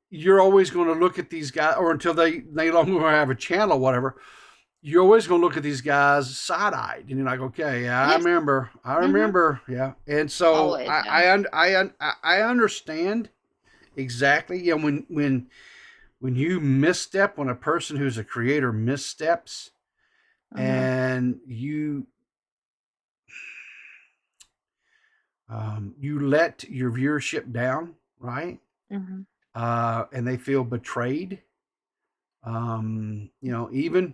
you're always going to look at these guys, or until they no longer have a channel, whatever. You're always going to look at these guys side-eyed, and you're like, okay, yeah, Yes. I Mm-hmm. remember, yeah. And so Always. Yeah. I understand exactly. When you misstep, when a person who's a creator missteps, Mm-hmm. and you let your viewership down, right? Mm-hmm. And they feel betrayed. Even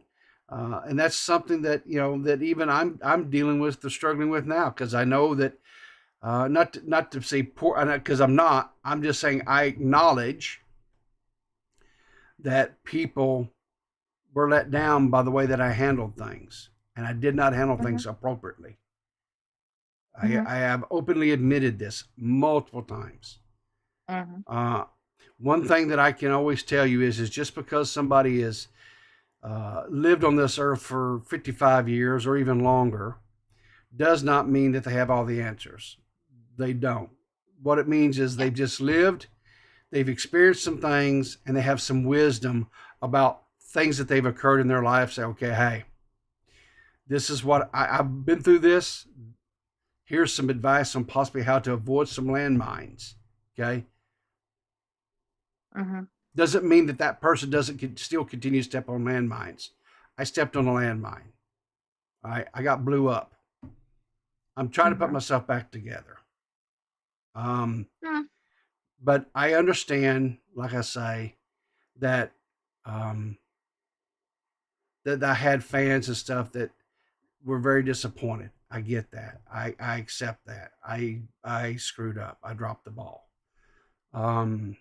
And that's something that that even I'm dealing with, struggling with now, because I know that not to say poor, because I'm not. I'm just saying I acknowledge that people were let down by the way that I handled things, and I did not handle Mhm. things appropriately. Mhm. I have openly admitted this multiple times. Mhm. Uh, One thing that I can always tell you is just because somebody has lived on this earth for 55 years or even longer does not mean that they have all the answers. They don't. What it means is Yeah. they've just lived, they've experienced some things, and they have some wisdom about things that they've occurred in their life. Say, okay, hey, this is what I've been through this. Here's some advice on possibly how to avoid some landmines. Okay. Mhm. Doesn't mean that that person doesn't still continue to step on landmines. I stepped on a landmine. I got blew up. I'm trying to put Mhm. myself back together. Um, Mm. but I understand, like I say, that um, that I had fans and stuff that were very disappointed. I get that. I accept that. I screwed up. I dropped the ball. Um,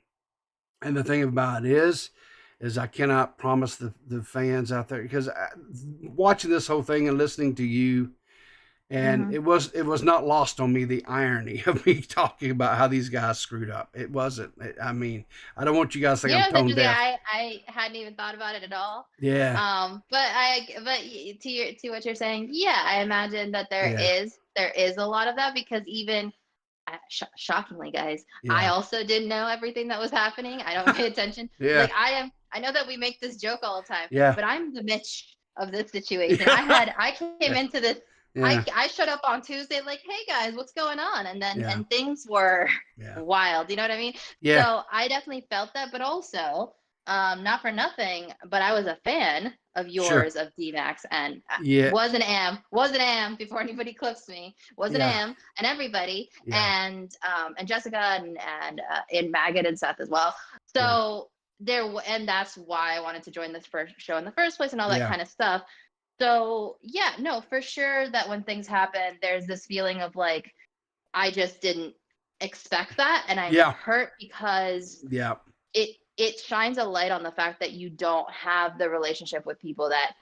and the thing about it is I cannot promise the fans out there, because watching this whole thing and listening to you, and Mhm. it was not lost on me, the irony of me talking about how these guys screwed up. It wasn't. I mean, I don't want you guys to think You I'm know, it's tone interesting. deaf. I hadn't even thought about it at all. Yeah, To what you're saying, yeah, I imagine that yeah, there is a lot of that because even shockingly, guys, I yeah, also didn't know everything that was happening. I don't pay attention. yeah, Like I am. I know that we make this joke all the time, yeah, but I'm the Mitch of this situation. yeah, I came yeah, into this. yeah, I showed up on Tuesday like, hey guys, what's going on? yeah, And things were yeah, wild. You know what I mean? yeah, So I definitely felt that, but also, not for nothing, but I was a fan of sure, yours of DMAX and yeah, was an am before anybody clips me, was an yeah, am and everybody yeah, and Jessica and Maggot and Seth as well. yeah, So and that's why I wanted to join this first show in the first place and all that yeah, kind of stuff. So yeah, no, for sure that when things happen, there's this feeling of like I just didn't expect that, and I'm yeah, hurt because yeah. it shines a light on the fact that you don't have the relationship with people that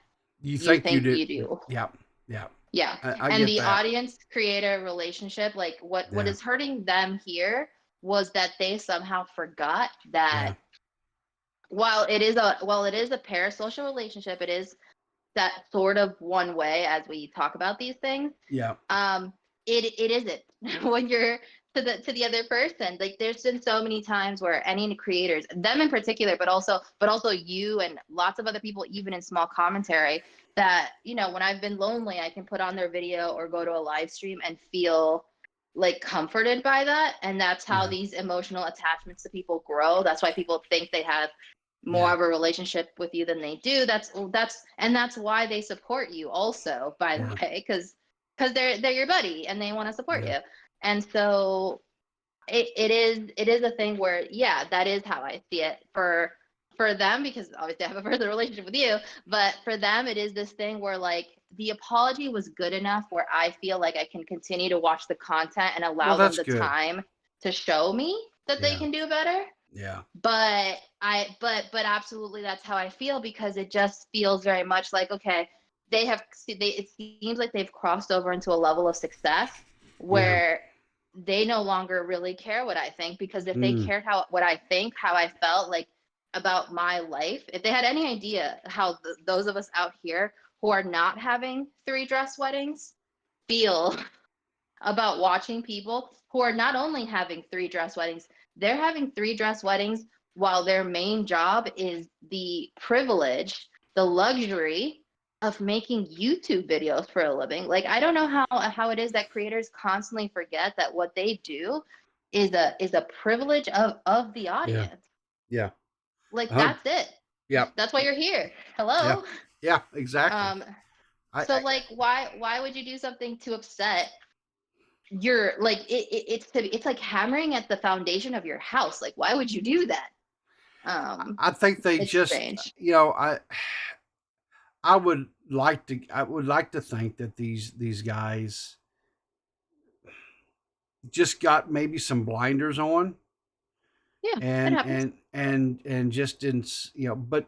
You you think you think do? you do. Yeah, yeah. Yeah. I And get the that. audience creator relationship, like what Yeah, is hurting them here was that they somehow forgot yeah, that while it is a parasocial relationship, it is that sort of one way as we talk about these things. yeah, um it isn't when you're to the other person. Like there's been so many times where any creators, them in particular, but also you and lots of other people, even in small commentary, that when I've been lonely, I can put on their video or go to a live stream and feel like comforted by that. And that's how yeah, these emotional attachments to people grow. That's why people think they have more yeah, of a relationship with you than they do. That's why they support you also, by the yeah, way, because they're your buddy and they want to support yeah, you. And so it is a thing where, yeah, that is how I see it for them, because obviously I have a further relationship with you, but for them it is this thing where like the apology was good enough where I feel like I can continue to watch the content and well, allow them that's the good. time to show me that they Yeah, can do better. yeah, But absolutely that's how I feel, because it just feels very much like, okay, it seems like they've crossed over into a level of success yeah, where they no longer really care what I think, because if they mm, cared what I think, how I felt like about my life, if they had any idea how those of us out here who are not having 3 dress weddings feel about watching people who are not only having 3 dress weddings, they're having 3 dress weddings while their main job is the privilege, the luxury of making YouTube videos for a living. Like I don't know how it is that creators constantly forget that what they do is a privilege of the yeah, audience. yeah. Like Uh, that's it. yeah, That's why you're here. yeah, Hello. yeah. Exactly. Um so I like why would you do something to upset you're like it's like hammering at the foundation of your house. Like why would you do that? I think they It's just strange. you know I would like to think that these guys just got maybe some blinders on Yeah, it happens. and just didn't, but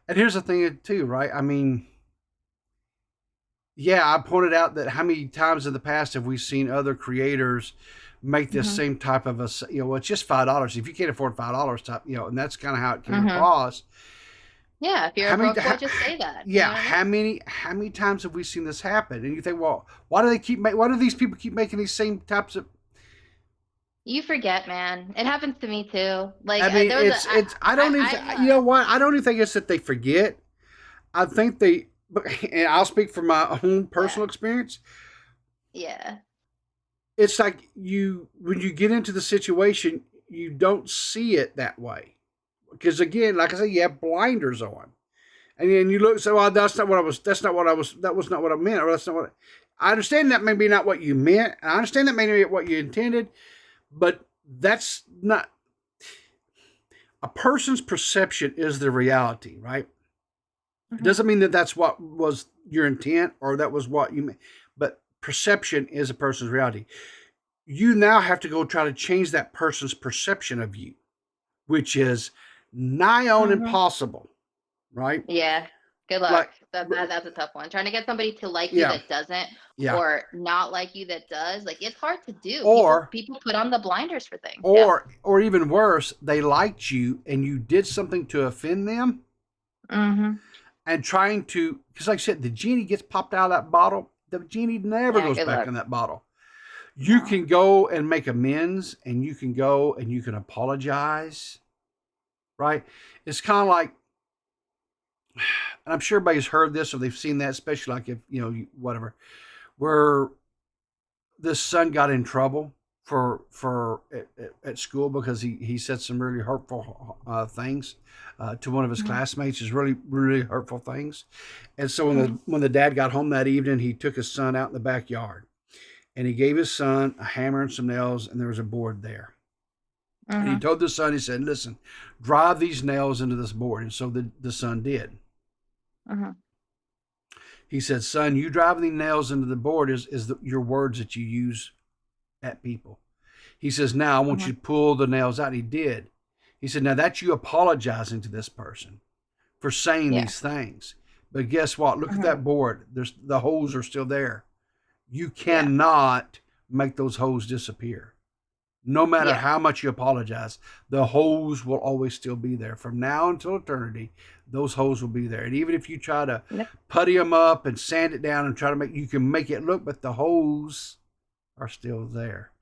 and here's the thing too, right? I mean, yeah, I pointed out that how many times in the past have we seen other creators make this Hmm. same type of well, it's just $5. If you can't afford $5 type, and that's kind of how it came Hmm. across. Yeah, if you're a How many, broke boy, just say that. You yeah, know what I mean? how many times have we seen this happen? And you think, well, why do these people keep making these same types of, You forget, man. It happens to me too. Like I mean, there was a I don't even, I'm you know what? I don't even think it's that they forget. I think and I'll speak from my own yeah, personal experience. yeah. It's like when you get into the situation, you don't see it that way. Because again, like I said, you have blinders on. And then you look, so well, that was not what I meant, or that's not what I understand that maybe not what you meant. I understand that maybe what you intended, but that's not a person's perception is the reality, right? It Hmm. doesn't mean that that's what was your intent or that was what you meant, but perception is a person's reality. You now have to go try to change that person's perception of you, which is nigh on Hmm. impossible, right? Yeah. Good luck. Like, That's a tough one. Trying to get somebody to like you yeah, that doesn't, yeah. or not like you that does, like it's hard to do. People Or people put on the blinders for things. Yeah. or even worse, they liked you and you did something to offend them Hmm. and trying to, because like I said, the genie gets popped out of that bottle. The genie never Yeah. goes Good back luck. in that bottle. You No. can go and make amends and you can go and you can apologize, right? It's kind of like, and I'm sure everybody's heard this or they've seen that, especially like if, whatever, where this son got in trouble for at school because he said some really hurtful things to one of his Hmm. classmates, is really really hurtful things. And so Hmm. when the dad got home that evening, he took his son out in the backyard and he gave his son a hammer and some nails, and there was a board there. And he Hmm. told the son, he said, "Listen, drive these nails into this board." And so the son did. Hmm. He said, "Son, you driving the nails into the board your words that you use at people." He says, "Now I want Hmm. you to pull the nails out." He did. He said, "Now that's you apologizing to this person for saying Yeah. these things. But guess what? Look at Hmm. that board. The holes are still there. You Yeah. cannot make those holes disappear. No matter Yeah. how much you apologize, the holes will always still be there. From now until eternity, those holes will be there. And even if you try to Yep. putty them up and sand it down and try to you can make it look, but the holes are still there."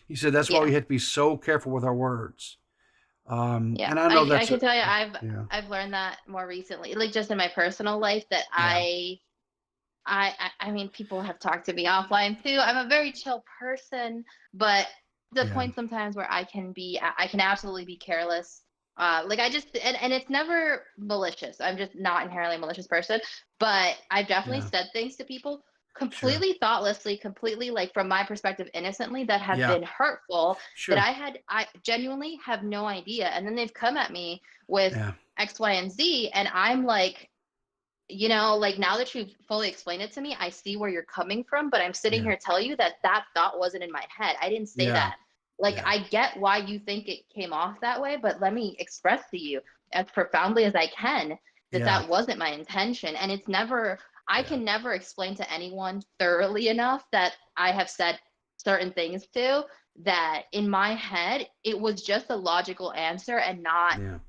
He said that's why Yeah. we have to be so careful with our words. Yeah, And I know I that's can tell you, yeah, I've learned that more recently, like just in my personal life, that yeah, I mean, people have talked to me offline too. I'm a very chill person, but the yeah, point sometimes where I can absolutely be careless. Like I just, and it's never malicious. I'm just not inherently a malicious person, but I've definitely yeah, said things to people sure, completely thoughtlessly, completely like from my perspective, innocently, that have yeah, been hurtful, that sure, I genuinely have no idea. And then they've come at me with yeah, X, Y, and Z, and I'm like, like now that you've fully explained it to me, I see where you're coming from, but I'm sitting yeah, here telling you that that thought wasn't in my head. I didn't say yeah, that. Like, yeah, I get why you think it came off that way, but let me express to you as profoundly as I can that yeah, that wasn't my intention. And I yeah, can never explain to anyone thoroughly enough that I have said certain things to, that in my head, it was just a logical answer and not yeah,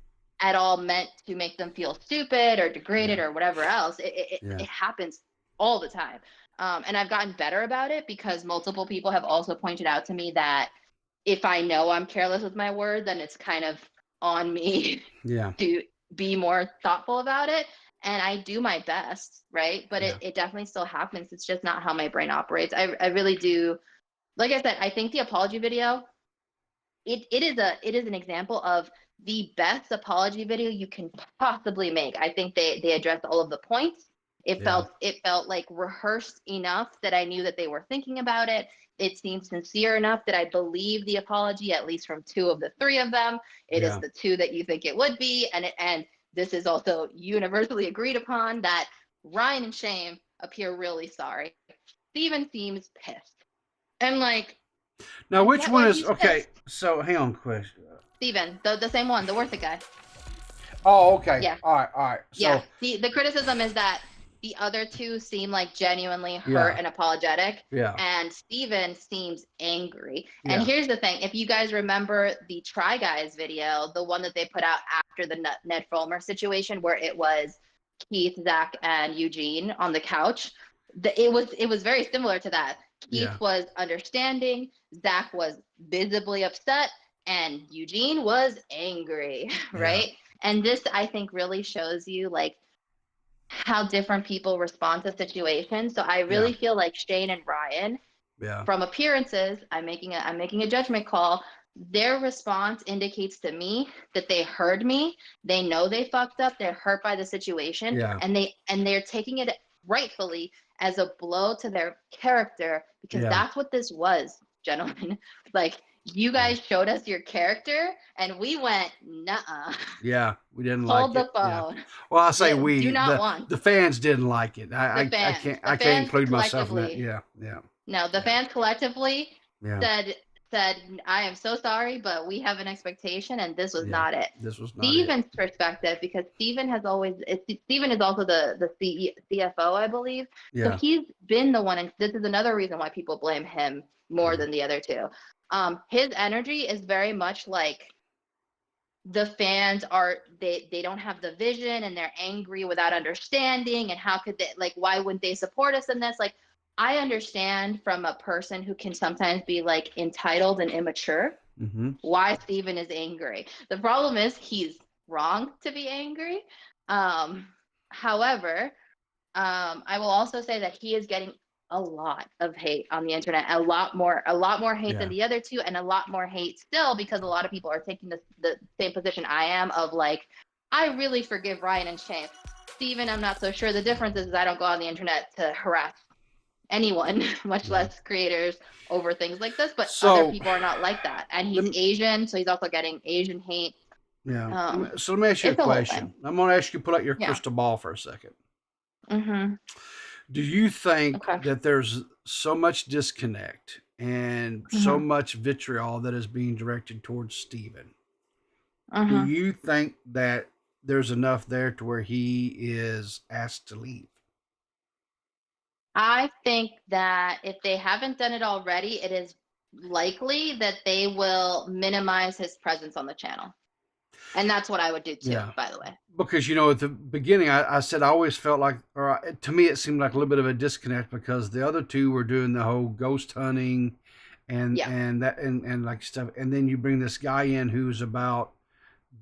at all meant to make them feel stupid or degraded yeah, or whatever else. yeah, It happens all the time. And I've gotten better about it because multiple people have also pointed out to me that if I know I'm careless with my word, then it's kind of on me yeah, to be more thoughtful about it. And I do my best, right? But yeah, it definitely still happens. It's just not how my brain operates. I really do. Like I said, I think the apology video, it is an example of the best apology video you can possibly make. I think they addressed all of the points. yeah, It felt like rehearsed enough that I knew that they were thinking about it. It seemed sincere enough that I believe the apology, at least from two of the three of them. It is yeah, the two that you think it would be, and this is also universally agreed upon that Ryan and Shane appear really sorry. Steven seems pissed. And like, Now, I which get one why is he's okay? pissed. So, hang on, question. Steven, the same one, the worth it guy. Oh, okay. Yeah. All right, all right. Yeah. So, The criticism is that the other two seem like genuinely hurt yeah, and apologetic, yeah, and Steven seems angry. And yeah, here's the thing: if you guys remember the Try Guys video, the one that they put out after the Ned Fulmer situation, where it was Keith, Zach, and Eugene on the couch, it was very similar to that. yeah, Keith was understanding, Zach was visibly upset, and Eugene was angry, yeah, right? And this, I think, really shows you like how different people respond to situations. So I yeah, really feel like Shane and Ryan, yeah, from appearances, I'm making a judgment call. Their response indicates to me that they heard me. They know they fucked up. They're hurt by the situation, yeah, and they're taking it rightfully as a blow to their character, because yeah, that's what this was, gentlemen. Like, you guys showed us your character, and we went, nuh-uh. yeah. We didn't Hold like the it. Yeah. phone. Well, I say Do we. not want The fans didn't like it. the I can't fans include myself in that. collectively. Yeah, yeah, No, the yeah, fans collectively yeah, said said I am so sorry, but we have an expectation, and this was yeah. not it. This was not it. Steven's perspective, because Steven has always Steven is also the CFO, I believe. So Yeah, he's been the one, and this is another reason why people blame him more yeah, than the other two. His energy is very much like the fans are they don't have the vision, and they're angry without understanding, and how could they, like, why wouldn't they support us in this? Like, I understand from a person who can sometimes be like entitled and immature mm-hmm. why Steven is angry. The problem is he's wrong to be angry. However, I will also say that he is getting a lot of hate on the internet, a lot more hate than Yeah, the other two, and a lot more hate still, because a lot of people are taking the same position I am of like, I really forgive Ryan and Shane. Steven, I'm not so sure. The difference is I don't go on the internet to harass anyone, much yeah. less creators, over things like this. But other So, people are not like that, and he's let Asian, so he's also getting Asian hate. yeah. Um, So let me ask you a it's a whole thing. question. I'm going to ask you to pull out your Yeah. crystal ball for a second. Mm-hmm. Do you think Okay. that there's so much disconnect and so Mm-hmm. much vitriol that is being directed towards Steven? Do Mm-hmm. you think that there's enough there to where he is asked to leave? I think that if they haven't done it already, it is likely that they will minimize his presence on the channel. And that's what I would do too, Yeah. by the way. Because, at the beginning, I said I always felt like, to me, it seemed like a little bit of a disconnect because the other two were doing the whole ghost hunting Yeah. and like stuff. And then you bring this guy in who's about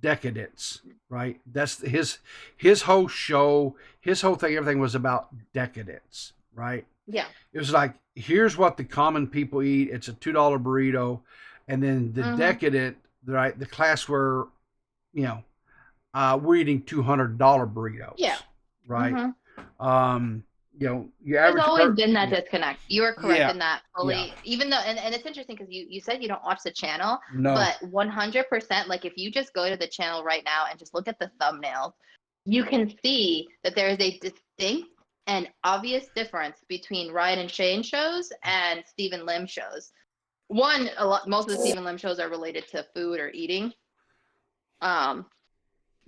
decadence, right? That's his whole show, his whole thing, everything was about decadence, right? Yeah. It was like, here's what the common people eat. It's a $2 burrito. And then the Mm-hmm. decadent, right? The class where, we're eating $200 burritos, Yeah. right? Mm-hmm. Your There's average always been that disconnect. You are correct yeah, in that yeah, fully. Even though, and it's interesting because you said you don't watch the channel, no, but 100%, like if you just go to the channel right now and just look at the thumbnails, you can see that there is a distinct and obvious difference between Ryan and Shane shows and Stephen Lim shows. One, most of the Stephen Lim shows are related to food or eating.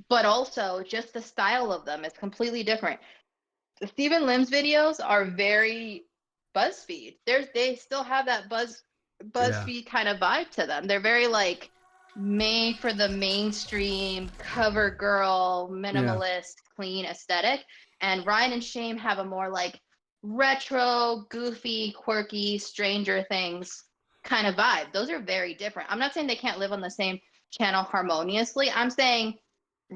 But also just the style of them is completely different. The Stephen Lim's videos are very BuzzFeed. They still have that yeah, BuzzFeed kind of vibe to them. They're very like made for the mainstream cover girl, yeah, minimalist, clean aesthetic. And Ryan and Shane have a more like retro, goofy, quirky, Stranger Things kind of vibe. Those are very different. I'm not saying they can't live on the same channel harmoniously. I'm saying,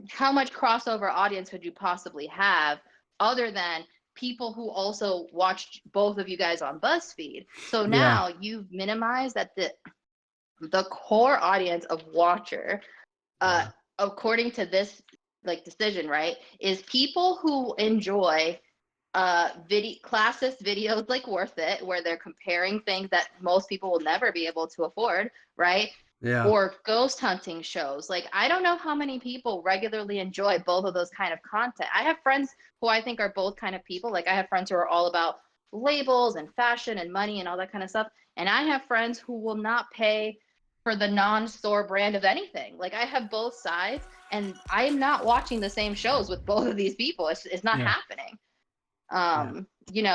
how much crossover audience could you possibly have other than people who also watched both of you guys on BuzzFeed? So yeah, now you've minimized that the core audience of watcher, yeah, according to this like decision, right, is people who enjoy classist videos like Worth It, where they're comparing things that most people will never be able to afford, right? Yeah. or ghost hunting shows. Like, I don't know how many people regularly enjoy both of those kind of content. I have friends who I think are both kind of people. Like, I have friends who are all about labels and fashion and money and all that kind of stuff. And I have friends who will not pay for the non-store brand of anything. Like, I have both sides, and I'm not watching the same shows with both of these people. It's not Yeah. happening. Yeah.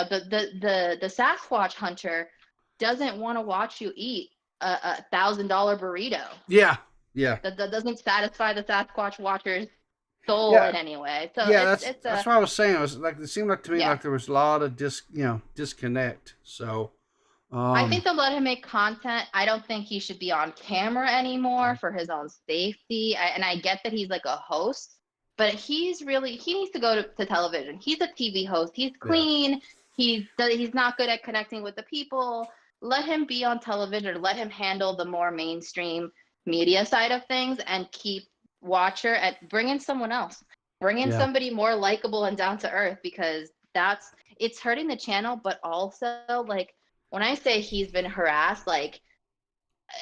The Sasquatch hunter doesn't want to watch you eat a $1,000 burrito. Yeah. Yeah. That doesn't satisfy the Sasquatch watcher's soul Yeah. in any way. So Yeah, it's that's a what I was saying. It was like it seemed like to me yeah. like there was a lot of disconnect. So, I think um, they'll let him make content. I don't think he should be on camera anymore for his own safety. And I get that he's like a host, but he needs to go to television. He's a TV host. He's yeah, clean. He's not good at connecting with the people. Let him be on television. Let him handle the more mainstream media side of things and keep Watcher and bring in someone else. Bring in yeah, somebody more likable and down to earth, because it's hurting the channel, but also, like, when I say he's been harassed, like,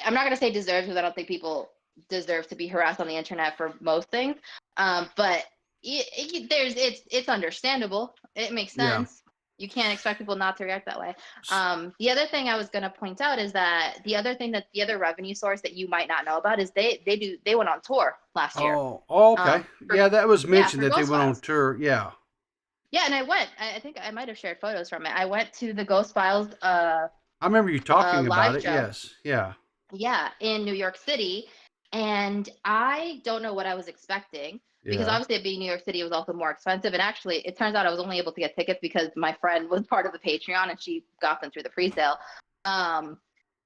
I'm not gonna say deserves, because I don't think people deserve to be harassed on the internet for most things. But it's understandable. It makes yeah. sense. You can't expect people not to react that way. The other thing I was gonna point out is that the other revenue source that you might not know about is they went on tour last year. Oh, okay. For Yeah, that was yeah, mentioned for that they Ghost went on Files. tour. Yeah. Yeah, and I went. I think I might have shared photos from it. I went to the Ghost Files I remember you talking about live it. show. Yes. Yeah. Yeah, in New York City. And I don't know what I was expecting, because Yeah. obviously it being New York City, it was also more expensive. And actually, it turns out I was only able to get tickets because my friend was part of the Patreon and she got them through the pre-sale. Um,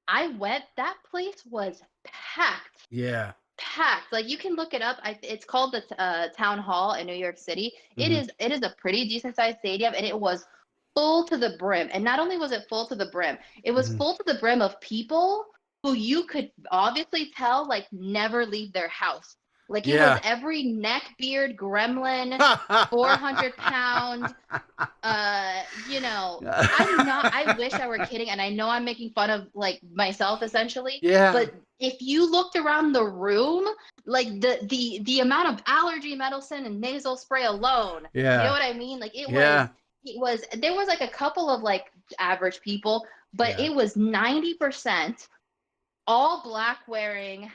I went, that place was packed, Yeah. packed. Like, you can look it up. It's called the Town Hall in New York City. Hmm. It is a pretty decent sized stadium, and it was full to the brim. And not only was it full to the brim, it was Hmm. full to the brim of people who you could obviously tell, like, never leave their house. Like, it was Yeah. every neck beard gremlin, 400-pound, I wish I were kidding, and I know I'm making fun of, like, myself essentially, Yeah. but if you looked around the room, like, the amount of allergy medicine and nasal spray alone, you know Yeah. what I mean? Like, Yeah. there was like a couple of, like, average people, but Yeah. it was 90% all black wearing,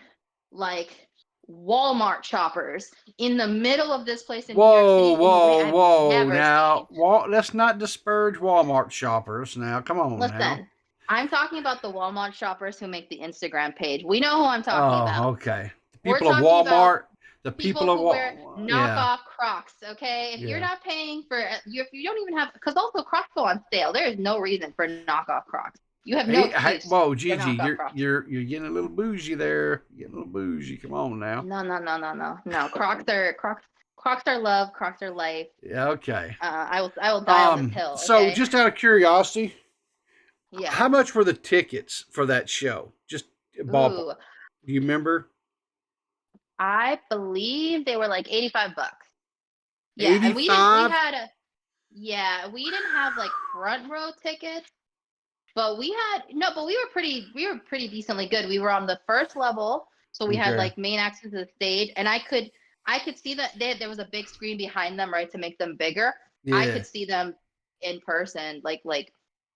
like, Walmart shoppers in the middle of this place in New York Whoa, City in a way whoa, I've whoa. never Now, seen. let's not disparage Walmart shoppers now. Come on now. Listen, I'm talking about the Walmart shoppers who make the Instagram page. We know who I'm talking Oh, about. okay. The We're people of talking about Walmart, the people people of who wear Walmart. Yeah. knockoff Crocs, okay? If you're Yeah. not paying for, if you don't even have, because also Crocs go on sale. There is no reason for knockoff Crocs. You have no Hey, excuse whoa, for Gigi, knockoff Crocs. you're getting a little bougie there. You're getting a little bougie. Come on now. No, no, no, no, no, no. Crocs are love. Crocs are life. Yeah, okay. I will die on this hill. So Okay. just out of curiosity, Yeah. how much were the tickets for that show? Just ballpark. Ooh, Do you remember? I believe they were like $85. Yeah, and we 85? had a yeah, we didn't have like front row tickets, but we had no, but we were pretty decently good. We were on the first level, so we had Okay. like main access to the stage, and I could see that there was a big screen behind them, right, to make them bigger. I Yeah. could see them in person,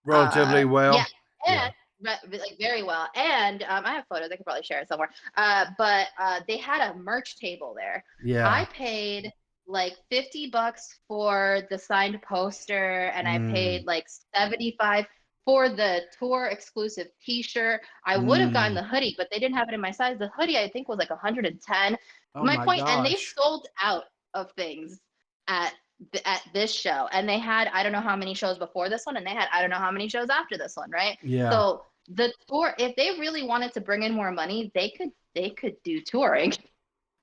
Relatively yeah, well. and Yeah. like very well. And I have photos. I could probably share it somewhere. But they had a merch table there. I Yeah. paid like $50 for the signed poster, and I Mm. paid like 75 for the tour exclusive T-shirt. I would have gotten Mm. the hoodie, but they didn't have it in my size. The hoodie I think was like 110. Oh My my point, and they gosh. sold out of things at at this show, and they had I don't know how many shows before this one, and they had I don't know how many shows after this one, right? Yeah. So the tour, if they really wanted to bring in more money, they could do touring,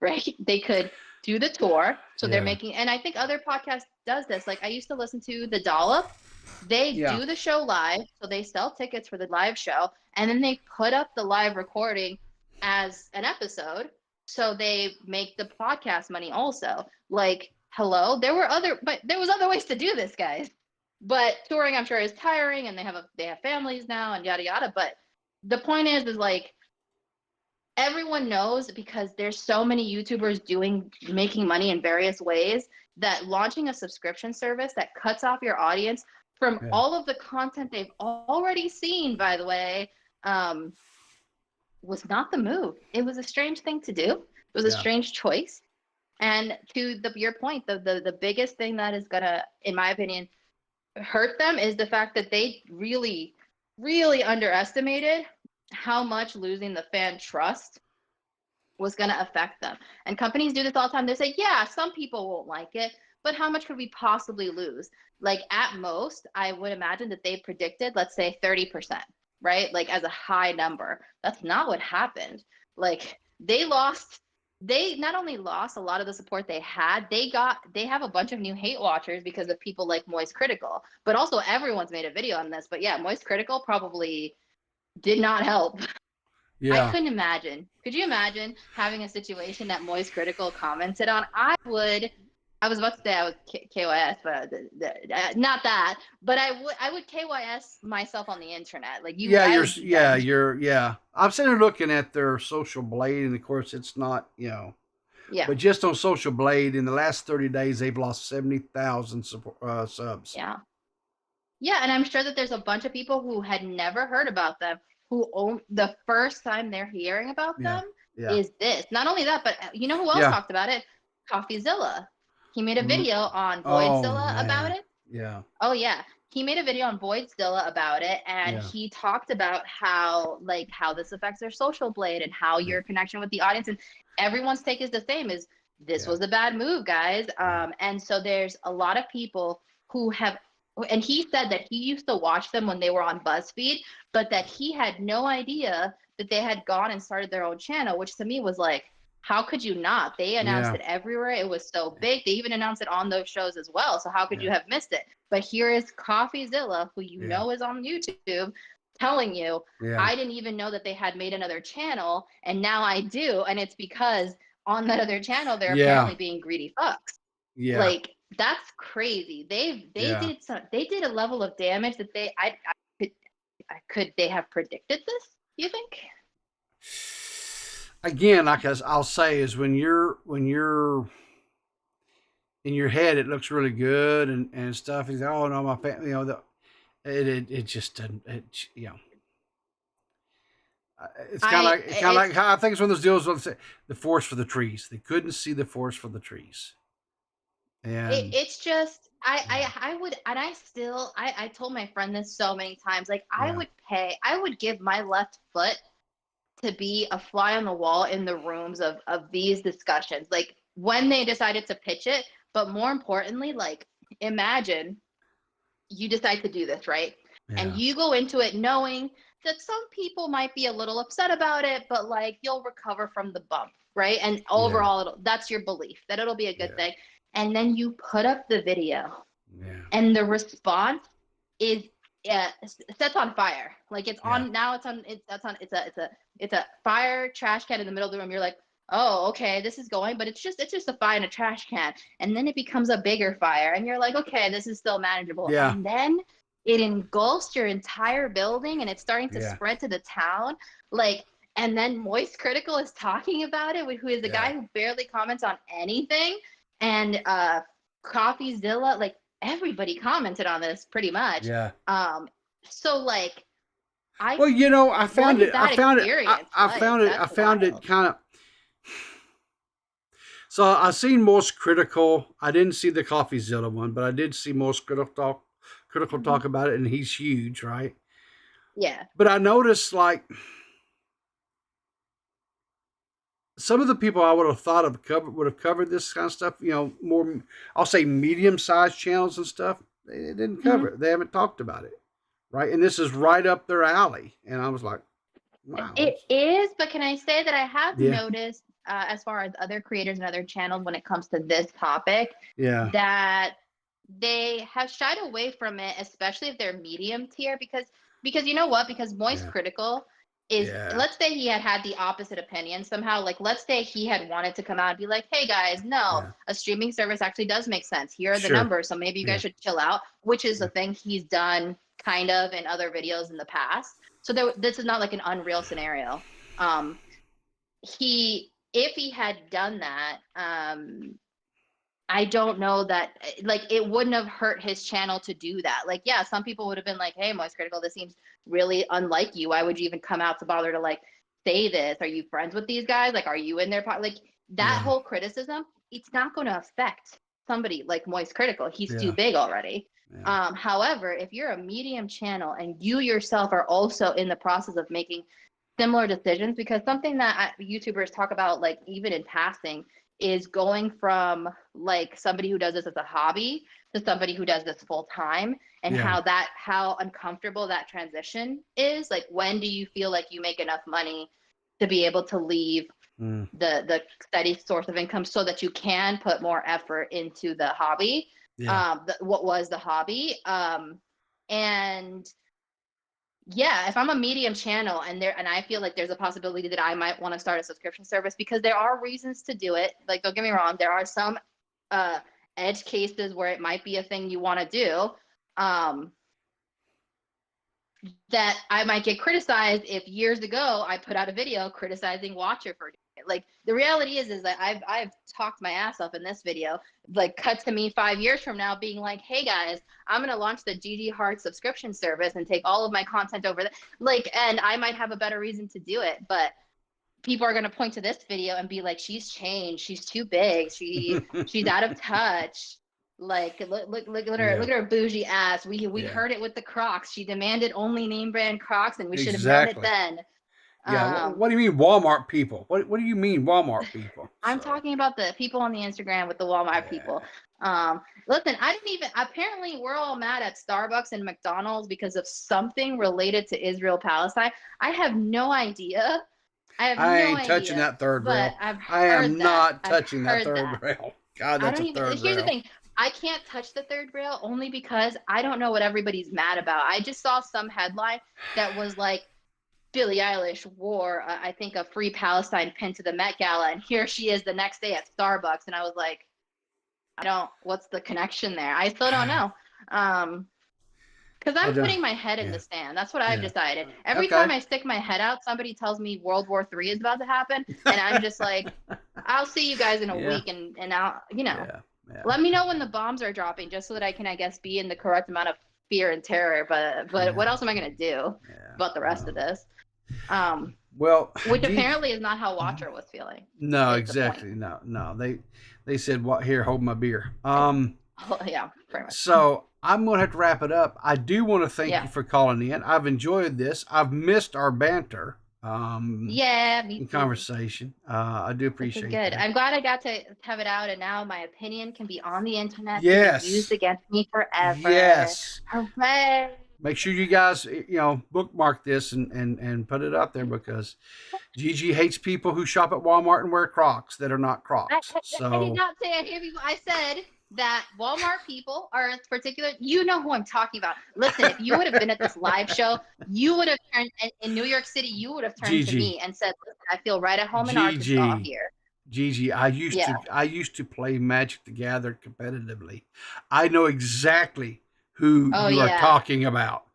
right? They could do the tour. So they're Yeah. making, and I think other podcasts does this. Like, I used to listen to The Dollop. They Yeah. do the show live, so they sell tickets for the live show, and then they put up the live recording as an episode. So they make the podcast money also. Like, hello, there was other ways to do this, guys. But touring, I'm sure, is tiring, and they have families now, and yada yada. But the point is like, everyone knows, because there's so many YouTubers making money in various ways, that launching a subscription service that cuts off your audience from Yeah. all of the content they've already seen, by the way, was not the move. It was a strange thing to do. It was a Yeah. strange choice. And to your point, the biggest thing that is gonna, in my opinion, hurt them is the fact that they really, really underestimated how much losing the fan trust was going to affect them. And companies do this all the time. They say, yeah, some people won't like it, but how much could we possibly lose? Like, at most, I would imagine that they predicted, let's say 30%, right? Like, as a high number. That's not what happened. Like, they not only lost a lot of the support they had, they have a bunch of new hate watchers because of people like Moist Critical. But also, everyone's made a video on this. But yeah, Moist Critical probably did not help. I Yeah. couldn't imagine. Could you imagine having a situation that Moist Critical commented on? I was about to say I was KYS, but not that. But I would KYS myself on the internet. Like, Yeah, I would be done. yeah. I'm sitting here looking at their Social Blade, and of course, it's not, Yeah, but just on Social Blade, in the last 30 days, they've lost 70,000 subs. yeah. Yeah, and I'm sure that there's a bunch of people who had never heard about them, the first time they're hearing about Yeah, them yeah, is this. Not only that, but you know who else yeah. talked about it? CoffeeZilla. He made a Mm. video on Oh Voidzilla about man, it. yeah, Oh yeah. He made a video on Voidzilla about it, and yeah, he talked about how this affects their social blade and how yeah, your connection with the audience, and everyone's take is the same, is this yeah, was a bad move, guys. yeah, And so there's a lot of people who have, and he said that he used to watch them when they were on BuzzFeed, but that he had no idea that they had gone and started their own channel, which to me was like, how could you not? They announced yeah, it everywhere. It was so big. They even announced it on those shows as well. So how could yeah, you have missed it? But here is CoffeeZilla, who you yeah, know is on YouTube, telling you, yeah, I didn't even know that they had made another channel, and now I do. And it's because on that other channel, they're yeah, apparently being greedy fucks. yeah, Like, that's crazy. yeah. They did a level of damage that could could they have predicted this? You think? Again, like I'll say, is when you're in your head, it looks really good and stuff. He's like, oh no, my family, it just doesn't. It's kind of I like it's I think it's one of those deals where they say the forest for the trees. They couldn't see the forest for the trees, and it's just yeah, I would, and I told my friend this so many times, like, yeah, I would give my left foot to be a fly on the wall in the rooms of these discussions, like when they decided to pitch it. But more importantly, like, imagine you decide to do this, right? And yeah, you go into it knowing that some people might be a little upset about it, but like, you'll recover from the bump, right? And yeah, overall, that's your belief that it'll be a good yeah, thing. And then you put up the video, yeah, and the response is sets on fire. Like, it's yeah, on now. It's a fire trash can in the middle of the room. You're like, oh, okay, this is going, but it's just a fire in a trash can, and then it becomes a bigger fire, and you're like, okay, this is still manageable, yeah, and then it engulfs your entire building, and it's starting to yeah, spread to the town, like. And then Moist Critical is talking about it, who is a yeah, guy who barely comments on anything, and CoffeeZilla, like, everybody commented on this pretty much. yeah. So like, I Well, I what found is it. I that found it. experience I like? found it. I That's found it wild. kind of. So I seen most critical. I didn't see the CoffeeZilla one, but I did see most critical Hmm. talk about it, and he's huge, right? Yeah. But I noticed like some of the people I would have thought of would have covered this kind of stuff. More I'll say medium sized channels and stuff. They didn't Hmm. cover it. They haven't talked about it, right? And this is right up their alley. And I was like, wow, It is, but can I say that I have yeah, noticed, as far as other creators and other channels, when it comes to this topic, yeah, that they have shied away from it, especially if they're medium tier, because you know what? Because Moist yeah, Critical is, yeah, let's say he had the opposite opinion somehow. Like, let's say he had wanted to come out and be like, hey guys, no, yeah, a streaming service actually does make sense. Here are the sure, numbers, so maybe you yeah, guys should chill out, which is yeah, the thing he's done kind of in other videos in the past. So this is not like an unreal scenario. Um, if he had done that, I don't know that, like, it wouldn't have hurt his channel to do that. Like, yeah, some people would have been like, hey, Moist Critical, this seems really unlike you. Why would you even come out to bother to, like, say this? Are you friends with these guys? Like, are you in their like, that Yeah. whole criticism, it's not going to affect somebody like Moist Critical. He's too Yeah. big already. Yeah. However, if you're a medium channel and you yourself are also in the process of making similar decisions, because something that YouTubers talk about, like, even in passing, is going from, like, somebody who does this as a hobby to somebody who does this full time, and Yeah. how uncomfortable that transition is. Like, when do you feel like you make enough money to be able to leave the steady source of income so that you can put more effort into the hobby? Yeah. What was the hobby? And yeah, if I'm a medium channel and I feel like there's a possibility that I might want to start a subscription service, because there are reasons to do it. Like, don't get me wrong, there are some edge cases where it might be a thing you want to do. That I might get criticized if years ago I put out a video criticizing Watcher for doing it. Like, the reality is that I've talked my ass off in this video. Like, cut to me 5 years from now being like, hey guys, I'm gonna launch the GG Heart subscription service and take all of my content over there. Like, and I might have a better reason to do it, but people are gonna point to this video and be like, she's changed, she's too big, she's out of touch. Like, look at her, look at her bougie ass. We heard it with the Crocs. She demanded only name brand Crocs, and we should have known it then. Yeah. What do you mean Walmart people? What do you mean Walmart people? I'm talking about the people on the Instagram with the Walmart people. Listen, I didn't even. Apparently, we're all mad at Starbucks and McDonald's because of something related to Israel Palestine. I have no idea. I ain't touching that third rail. I am not touching that third rail. God, that's a third rail. Here's the thing. I can't touch the third rail only because I don't know what everybody's mad about. I just saw some headline that was like, Billie Eilish wore, I think, a Free Palestine pin to the Met Gala, and here she is the next day at Starbucks. And I was like, what's the connection there? I still don't know. Because I'm putting my head in the sand. That's what I've decided. Every time I stick my head out, somebody tells me World War III is about to happen. And I'm just like, I'll see you guys in a week, and I'll, let me know when the bombs are dropping, just so that I can, I guess, be in the correct amount of fear and terror. But what else am I going to do about the rest of this? Well, which apparently is not how Watcher was feeling. No, exactly. No. They said, "What? Here, hold my beer." Yeah, pretty much. So I'm going to have to wrap it up. I do want to thank you for calling in. I've enjoyed this. I've missed our banter. Me too. Conversation. I do appreciate it. Good. I'm glad I got to have it out, and now my opinion can be on the internet. Yes. And used against me forever. Yes. Hooray. Make sure you guys, bookmark this and put it up there, because Gigi hates people who shop at Walmart and wear Crocs that are not Crocs. I did not say I hear people. I said that Walmart people are particular. You know who I'm talking about. Listen, if you would have been at this live show, you would have turned in New York City. You would have turned to me and said, "Listen, I feel right at home in Arkansas here." Gigi, I used to play Magic the Gathering competitively. I know exactly who you are talking about.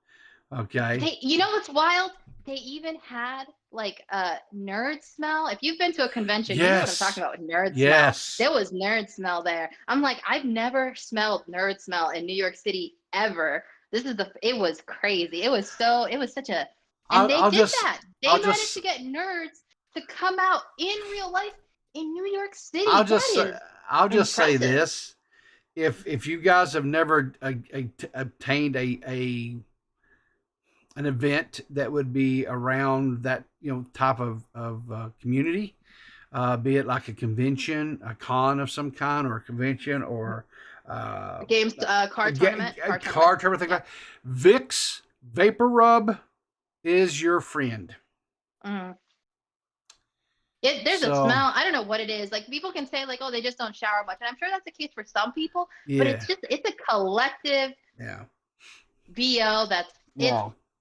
Okay. You know what's wild? They even had like a nerd smell. If you've been to a convention, you know what I'm talking about with nerd smell. There was nerd smell there. I'm like, I've never smelled nerd smell in New York City ever. It was crazy. It was such a, and they did that. They managed to get nerds to come out in real life in New York City. I'll just say this. If you guys have never obtained an event that would be around that type of community, be it like a convention, a con of some kind, or a convention, or games, card tournament, card tournament, thing like that, Vicks Vapor Rub is your friend. Mm. There's a smell. I don't know what it is. Like, people can say like, oh, they just don't shower much, and I'm sure that's the case for some people. But it's a collective BO that's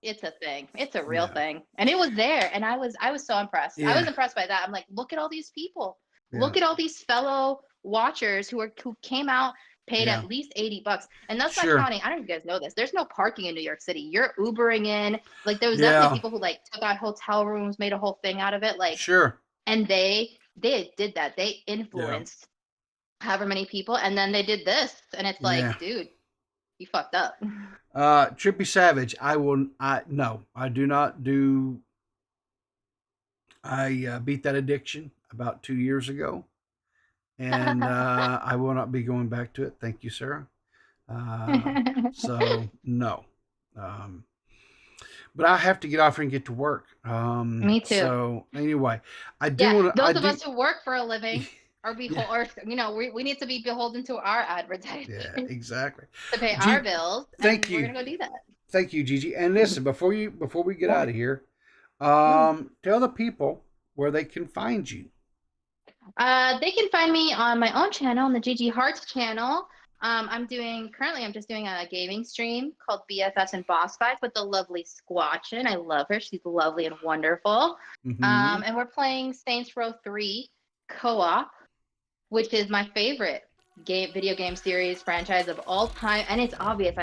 it's a thing. It's a real thing, and it was there, and I was so impressed. I was impressed by that. I'm like, look at all these people. Look at all these fellow watchers who came out, paid at least $80, and that's not counting. I don't know if you guys know this. There's no parking in New York City. You're Ubering in. Like, there was definitely people who like took out hotel rooms, made a whole thing out of it. Like, And they did that. They influenced however many people, and then they did this, and it's Yeah. like, dude, you fucked up. Trippy Savage, no, I do not do. I beat that addiction about 2 years ago, and I will not be going back to it. Thank you, Sarah. So no, um, but I have to get off here and get to work. Me too. So anyway, I do Yeah, want to. those of us who work for a living are Yeah. or we need to be beholden to our advertising Yeah, exactly. to pay G- our bills, Thank and we're you, gonna go do that. thank you, Gigi. And listen, before we get Yeah. out of here, Mm. tell the people where they can find you. They can find me on my own channel, on the GG Hearts channel. I'm just doing a gaming stream called BFS and Boss Fights with the lovely Squatchin. I love her. She's lovely and wonderful. Mm-hmm. And we're playing Saints Row 3 co-op, which is my favorite video game series franchise of all time. And it's obvious.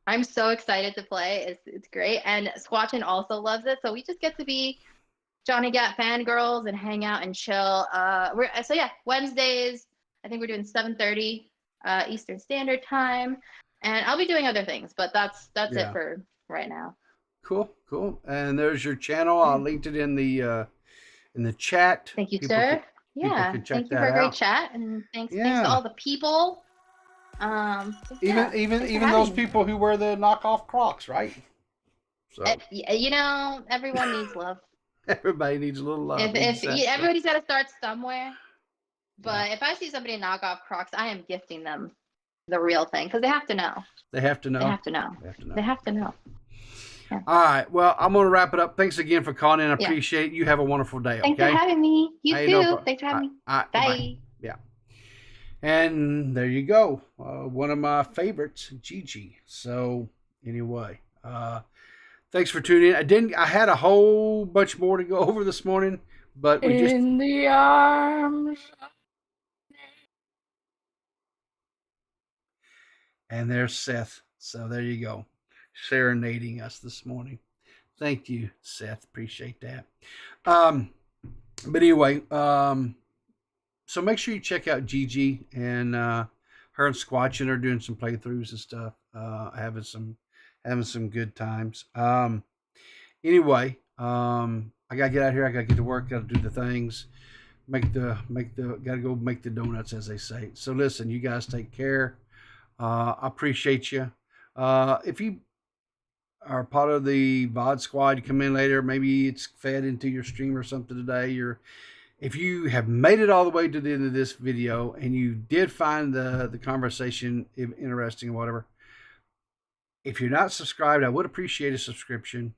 I'm so excited to play. It's great. And Squatchin also loves it. So we just get to be Johnny Gat fangirls and hang out and chill. Wednesdays, I think we're doing 7:30 Eastern Standard Time, and I'll be doing other things, but that's Yeah. it for right now. Cool. And there's your channel. I linked it in the chat. Thank you, People sir. Can, people Yeah, can check thank you that for a great out. chat, and thanks to Yeah. all the people. Even those people who wear the knockoff Crocs, right? So Everyone needs love. everybody needs a little love. Exactly. Everybody's got to start somewhere. But Yeah. if I see somebody knock off Crocs, I am gifting them the real thing because they have to know. They have to know. They have to know. They have to know. Yeah. All right. Well, I'm going to wrap it up. Thanks again for calling in. I Yeah. appreciate it. You have a wonderful day. Thanks Okay. for having me. You Hey, too. no problem. Thanks for having me. Bye. Bye. Yeah. And there you go. One of my favorites, Gigi. So anyway, thanks for tuning in. I had a whole bunch more to go over this morning, but we just In the arms. and there's Seth. So there you go, serenading us this morning. Thank you, Seth. Appreciate that. But anyway, so make sure you check out Gigi and her and Squatchin are doing some playthroughs and stuff. Having some good times. Anyway, I gotta get out here. I gotta get to work. Gotta do the things. Gotta go make the donuts, as they say. So listen, you guys take care. I appreciate you. If you are part of the VOD squad, you come in later. Maybe it's fed into your stream or something today. Or if you have made it all the way to the end of this video and you did find the conversation interesting or whatever, if you're not subscribed, I would appreciate a subscription.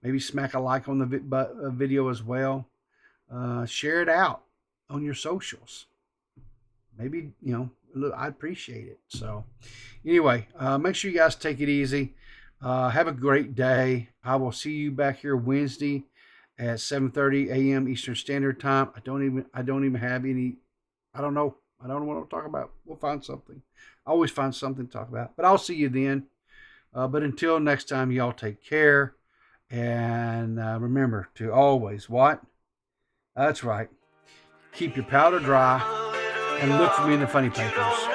Maybe smack a like on the video as well. Share it out on your socials. Maybe, I'd appreciate it. So anyway, make sure you guys take it easy. Have a great day. I will see you back here Wednesday at 7:30 a.m. Eastern Standard Time. I don't even have any. I don't know what to talk about. We'll find something. I always find something to talk about. But I'll see you then. But until next time, y'all take care. And remember to always what? That's right. Keep your powder dry and look for me in the funny papers.